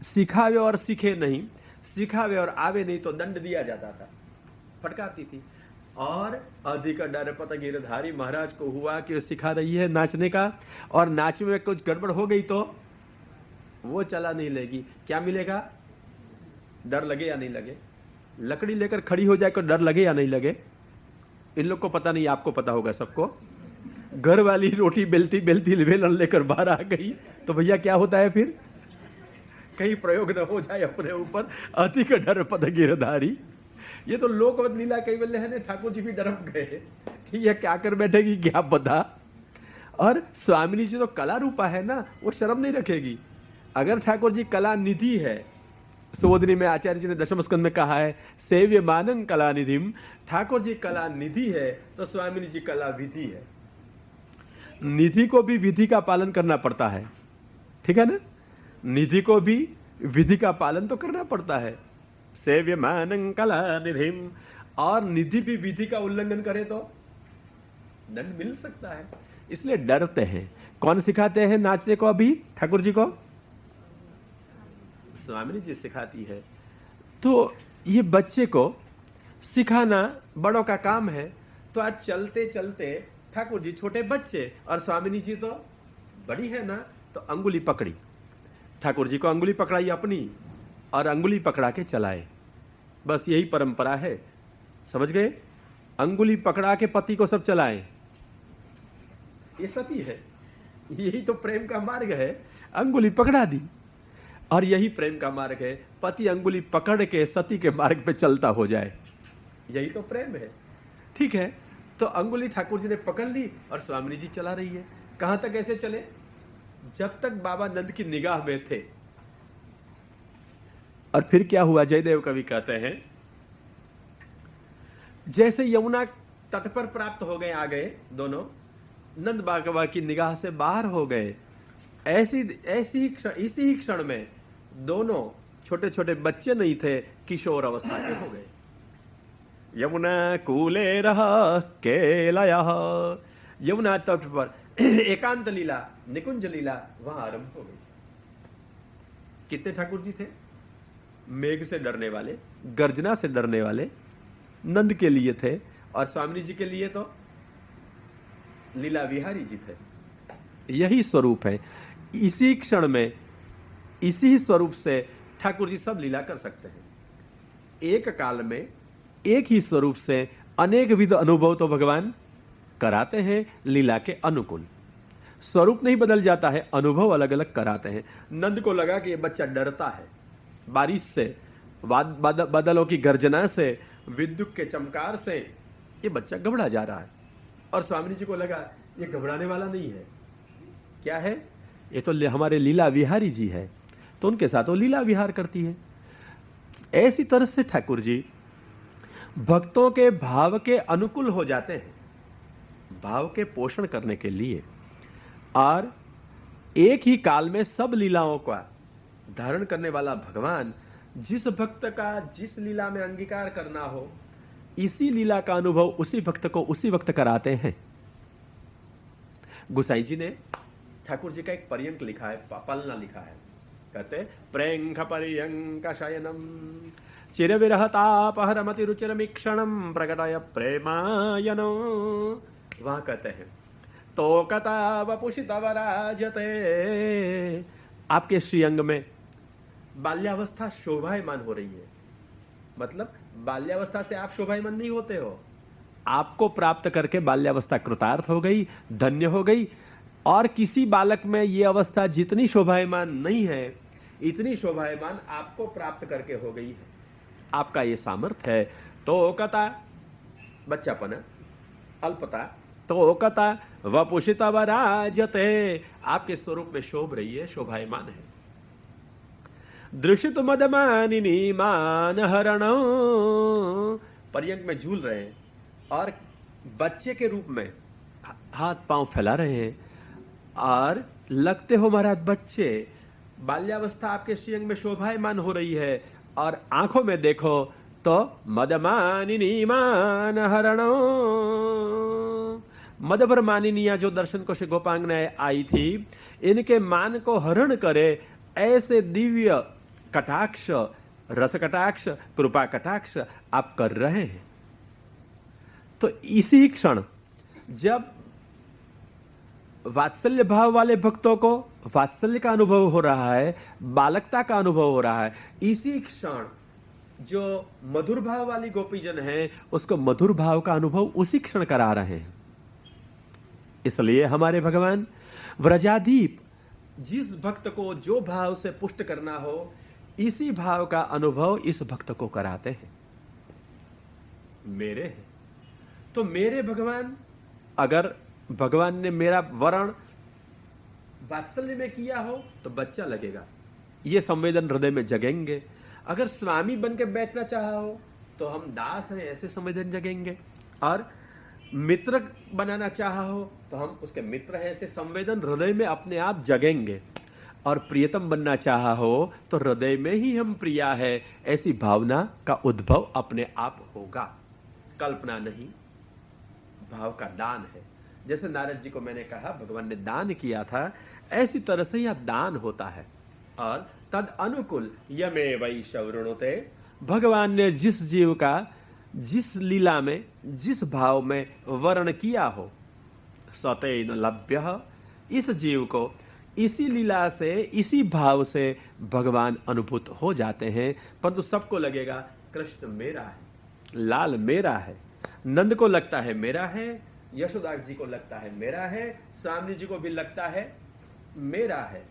सिखावे और सीखे नहीं, सिखावे और आवे नहीं तो दंड दिया जाता था, फटकारती थी। और अधिक डर पत गिरधारी महाराज को हुआ कि वो सिखा रही है नाचने का, और नाच में कुछ गड़बड़ हो गई तो वो चला नहीं लेगी, क्या मिलेगा? डर लगे या नहीं लगे? लकड़ी लेकर खड़ी हो जाए तो डर लगे या नहीं लगे? इन लोग को पता नहीं, आपको पता होगा सबको। घर वाली रोटी बेलती बेलती बेलन लेकर बाहर आ गई तो भैया क्या होता है फिर? कहीं प्रयोग न हो जाए अपने ऊपर। अधिक डर पद गिरधारी, ये तो लोकवत लीला कैवल्य है। ठाकुर जी भी डरप गए कि यह क्या कर बैठेगी, क्या पता। और स्वामिनी जी तो कला रूपा है ना, वो शर्म नहीं रखेगी। अगर ठाकुर जी कला निधि है, सुबोधनी में आचार्य जी ने दशम स्कंद में कहा है सेव्य मानंग कला निधिम, ठाकुर जी कला निधि है तो स्वामिनी जी कला विधि है। निधि को भी विधि का पालन करना पड़ता है, ठीक है ना? निधि को भी विधि का पालन तो करना पड़ता है। सेव्य मानंग कला निधिम, और निधि भी विधि का उल्लंघन करे तो दंड मिल सकता है, इसलिए डरते हैं। कौन सिखाते हैं नाचने को? अभी ठाकुर जी को स्वामिनी जी सिखाती है। तो ये बच्चे को सिखाना बड़ों का काम है। तो आज चलते चलते ठाकुर जी छोटे बच्चे और स्वामिनी जी तो बड़ी है ना, तो अंगुली पकड़ी, ठाकुर जी को अंगुली पकड़ाई अपनी और अंगुली पकड़ा के चलाए। बस यही परंपरा है, समझ गए? अंगुली पकड़ा के पति को सब चलाए, ये सती है। यही तो प्रेम का मार्ग है। अंगुली पकड़ा दी, और यही प्रेम का मार्ग है। पति अंगुली पकड़ के सती के मार्ग पे चलता हो जाए, यही तो प्रेम है, ठीक है? तो अंगुली ठाकुर जी ने पकड़ ली और स्वामिनी जी चला रही है। कहां तक ऐसे चले? जब तक बाबा नंद की निगाह में थे। और फिर क्या हुआ? जयदेव कवि कहते हैं, जैसे यमुना तट पर प्राप्त हो गए, आ गए दोनों, नंद बाबा की निगाह से बाहर हो गए, इसी ही क्षण में दोनों छोटे छोटे बच्चे नहीं थे, किशोर अवस्था के हो गए। यमुना कूले रहा केलया, यमुना तट पर एकांत लीला, निकुंज लीला वहां आरंभ हो गई। कितने ठाकुर जी थे? मेघ से डरने वाले, गर्जना से डरने वाले नंद के लिए थे, और स्वामिनी जी के लिए तो लीला विहारी जी थे। यही स्वरूप है। इसी क्षण में, इसी स्वरूप से ठाकुर जी सब लीला कर सकते हैं। एक काल में एक ही स्वरूप से अनेक विध अनुभव तो भगवान कराते हैं लीला के अनुकूल। स्वरूप नहीं बदल जाता है, अनुभव अलग अलग कराते हैं। नंद को लगा कि ये बच्चा डरता है, बारिश से, बादलों की गर्जना से, विद्युत के चमकार से ये बच्चा घबरा जा रहा है। और स्वामिनी जी को लगा ये घबराने वाला नहीं है, क्या है? ये तो हमारे लीला विहारी जी है, तो उनके साथ वो लीला विहार करती है। ऐसी तरह से ठाकुर जी भक्तों के भाव के अनुकूल हो जाते हैं, भाव के पोषण करने के लिए। और एक ही काल में सब लीलाओं का धारण करने वाला भगवान जिस भक्त का जिस लीला में अंगीकार करना हो, इसी लीला का अनुभव उसी भक्त को उसी वक्त कराते हैं। गुसाई जी ने ठाकुर जी का एक पर्यंक लिखा है, पलना लिखा है। कहते प्रेंख पर्यंक शयनम चिर विरहतापहरमति रुचिरमीक्षणम प्रकटय प्रेमायनो। वहां कहते हैं तो कथा वपुषितवराजते, आपके श्रीअंग में बाल्यावस्था शोभायमान हो रही है। मतलब बाल्यावस्था से आप शोभायमान नहीं होते हो, आपको प्राप्त करके बाल्यावस्था कृतार्थ हो गई, धन्य हो गई। और किसी बालक में ये अवस्था जितनी शोभायमान नहीं है, इतनी शोभायमान आपको प्राप्त करके हो गई है। आपका ये सामर्थ्य है। तो कथा बच्चापन, अल्पता, तो कथा वपुषिता वराजते, आपके स्वरूप में शोभ रही है, शोभायमान है। दृशित मदमानिनी मान हरण, पर्यंक में झूल रहे हैं और बच्चे के रूप में हाथ पांव फैला रहे हैं, और लगते हो महाराज बच्चे। बाल्यावस्था आपके श्रीअंग में शोभायमान हो रही है, और आंखों में देखो तो मदमानिनी मान हरणो, मदभर मानिनिया जो दर्शन को श्री गोपांगना आई थी, इनके मान को हरण करे ऐसे दिव्य कटाक्ष, रस कटाक्ष, कृपा कटाक्ष आप कर रहे हैं। तो इसी क्षण जब वात्सल्य भाव वाले भक्तों को वात्सल्य का अनुभव हो रहा है, बालकता का अनुभव हो रहा है, इसी क्षण जो मधुर भाव वाली गोपीजन है उसको मधुर भाव का अनुभव उसी क्षण करा रहे हैं। इसलिए हमारे भगवान व्रजाधीप जिस भक्त को जो भाव से पुष्ट करना हो, इसी भाव का अनुभव इस भक्त को कराते हैं। मेरे हैं तो मेरे भगवान, अगर भगवान ने मेरा वर्ण वात्सल्य में किया हो तो बच्चा लगेगा, ये संवेदन हृदय में जगेंगे। अगर स्वामी बन के बैठना चाहा हो तो हम दास हैं, ऐसे संवेदन जगेंगे। और मित्र बनाना चाहा हो तो हम उसके मित्र हैं, ऐसे संवेदन हृदय में अपने आप जगेंगे। और प्रियतम बनना चाहा हो तो हृदय में ही हम प्रिया है, ऐसी भावना का उद्भव अपने आप होगा। कल्पना नहीं, भाव का दान है। जैसे नारद जी को मैंने कहा भगवान ने दान किया था, ऐसी तरह से यह दान होता है। और तद अनुकूल यमे वै शवृणुते, भगवान ने जिस जीव का जिस लीला में जिस भाव में वर्ण किया हो, सतेन लभ्य, इस जीव को इसी लीला से इसी भाव से भगवान अनुभूत हो जाते हैं। परंतु सबको लगेगा कृष्ण मेरा है, लाल मेरा है, नंद को लगता है मेरा है, यशोदा जी को लगता है मेरा है, स्वामी जी को भी लगता है मेरा है,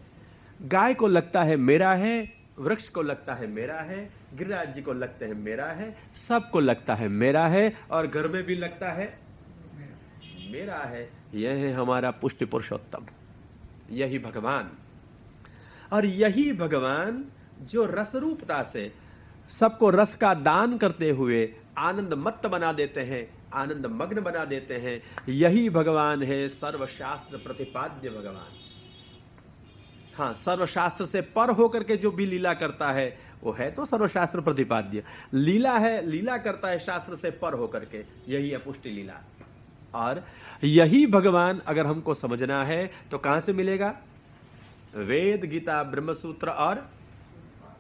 गाय को लगता है मेरा है, वृक्ष को लगता है मेरा है, गिरिराज जी को लगते हैं मेरा है, सबको लगता है मेरा है, और घर में भी लगता है मेरा है। यह है हमारा पुष्टि पुरुषोत्तम, यही भगवान। और यही भगवान जो रस रूपता से सबको रस का दान करते हुए आनंद मत्त बना देते हैं, आनंद मग्न बना देते हैं, यही भगवान है सर्वशास्त्र प्रतिपाद्य भगवान। हाँ, सर्वशास्त्र से पर होकर के जो भी लीला करता है वो है तो सर्वशास्त्र प्रतिपाद्य। लीला है, लीला करता है शास्त्र से पर होकर के, यही है पुष्टि लीला। और यही भगवान अगर हमको समझना है तो कहां से मिलेगा? वेद, गीता, ब्रह्मसूत्र और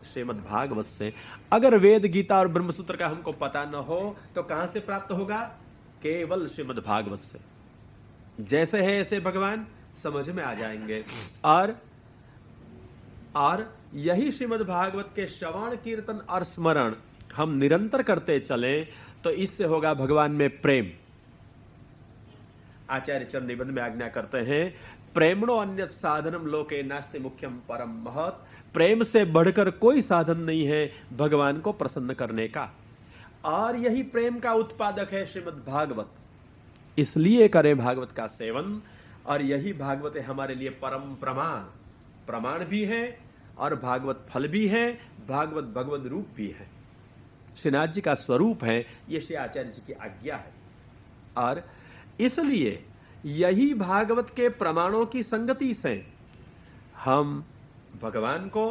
श्रीमद् भागवत से। अगर वेद, गीता और ब्रह्मसूत्र का हमको पता न हो तो कहां से प्राप्त होगा? केवल श्रीमद् भागवत से। जैसे है ऐसे भगवान समझ में आ जाएंगे। और यही श्रीमद् भागवत के श्रवण, कीर्तन और स्मरण हम निरंतर करते चलें तो इससे होगा भगवान में प्रेम। आचार्य चरण निबंध में आज्ञा करते हैं, प्रेमणो अन्य साधनम लोके नास्ति मुख्यम परम महत्। प्रेम से बढ़कर कोई साधन नहीं है भगवान को प्रसन्न करने का। और यही प्रेम का उत्पादक है श्रीमद् भागवत। इसलिए करें भागवत का सेवन। और यही भागवत हमारे लिए परम प्रमाण भी है और भागवत फल भी है, भागवत भगवत रूप भी है, श्रीनाथ जी का स्वरूप है। ये श्री आचार्य जी की आज्ञा है। और इसलिए यही भागवत के प्रमाणों की संगति से हम भगवान को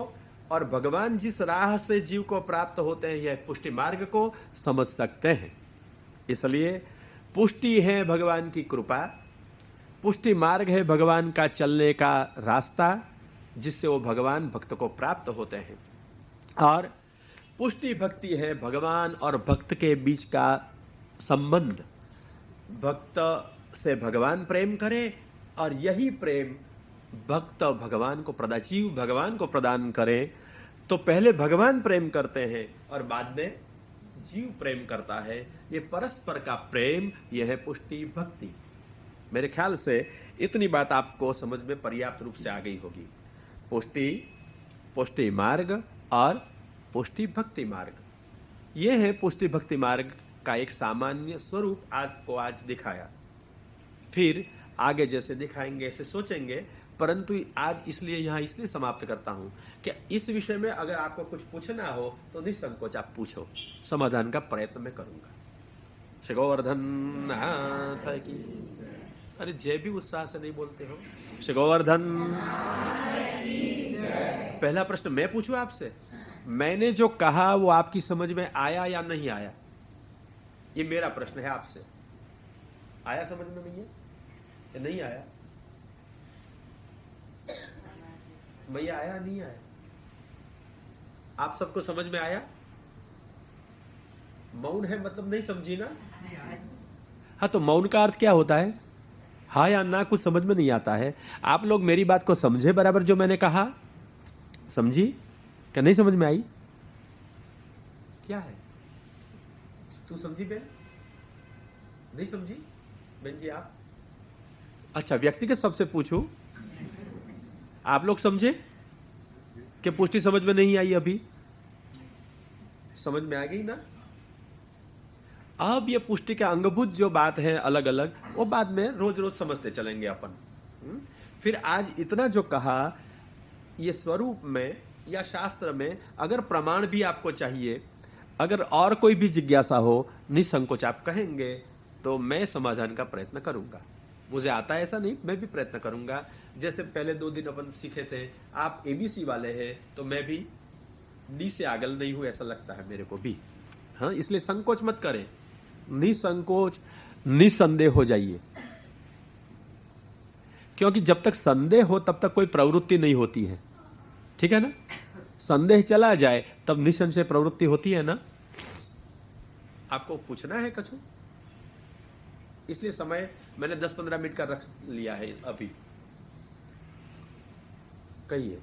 और भगवान जिस राह से जीव को प्राप्त होते हैं यह पुष्टि मार्ग को समझ सकते हैं। इसलिए पुष्टि है भगवान की कृपा, पुष्टि मार्ग है भगवान का चलने का रास्ता जिससे वो भगवान भक्त को प्राप्त होते हैं। और पुष्टि भक्ति है भगवान और भक्त के बीच का संबंध। भक्त से भगवान प्रेम करे और यही प्रेम भक्त भगवान को जीव भगवान को प्रदान करे। तो पहले भगवान प्रेम करते हैं और बाद में जीव प्रेम करता है। ये परस्पर का प्रेम, यह है पुष्टि भक्ति। मेरे ख्याल से इतनी बात आपको समझ में पर्याप्त रूप से आ गई होगी। पुष्टि मार्ग और पुष्टि भक्ति मार्ग, यह है पुष्टि भक्ति मार्ग का एक सामान्य स्वरूप आपको आज दिखाया। फिर आगे जैसे दिखाएंगे ऐसे सोचेंगे, परंतु आज इसलिए यहाँ इसलिए समाप्त करता हूँ कि इस विषय में अगर आपको कुछ पूछना हो तो निसंकोच आप पूछो, समाधान का प्रयत्न मैं करूंगा। श्री गोवर्धन नाथ की। अरे जय भी उत्साह से नहीं बोलते हो। श्री गोवर्धन। पहला प्रश्न मैं पूछूं आपसे, मैंने जो कहा वो आपकी समझ में आया या नहीं आया? ये मेरा प्रश्न है आपसे। आया समझ में नहीं है या नहीं आया? भैया आया नहीं आया? आप सबको समझ में आया? मौन है मतलब नहीं समझी ना? हाँ, तो मौन का अर्थ क्या होता है? हाँ या ना, कुछ समझ में नहीं आता है। आप लोग मेरी बात को समझे बराबर जो मैंने कहा? समझी? क्या नहीं समझ में आई? क्या है? तू समझी बहन? नहीं समझी बहन जी आप? अच्छा, व्यक्तिगत सबसे पूछूं, आप लोग समझे कि पुष्टि समझ में नहीं आई? अभी समझ में आ गई ना? अब ये पुष्टि के अंगभूत जो बात है अलग अलग, वो बाद में रोज रोज समझते चलेंगे अपन। फिर आज इतना जो कहा, ये स्वरूप में या शास्त्र में अगर प्रमाण भी आपको चाहिए, अगर और कोई भी जिज्ञासा हो, निसंकोच आप कहेंगे तो मैं समाधान का प्रयत्न करूंगा। मुझे आता है ऐसा नहीं, मैं भी प्रयत्न करूंगा। जैसे पहले 2 दिन अपन सीखे थे, आप एबीसी वाले हैं तो मैं भी डी से आगल नहीं हूं, ऐसा लगता है मेरे को भी। हाँ, इसलिए संकोच मत करें, निसंकोच निसंदेह हो जाइए। क्योंकि जब तक संदेह हो तब तक कोई प्रवृत्ति नहीं होती है, ठीक है ना? संदेह चला जाए तब निसंशय प्रवृत्ति होती है ना? आपको पूछना है कछु? इसलिए समय मैंने 10-15 मिनट का रख लिया है अभी। कहिए।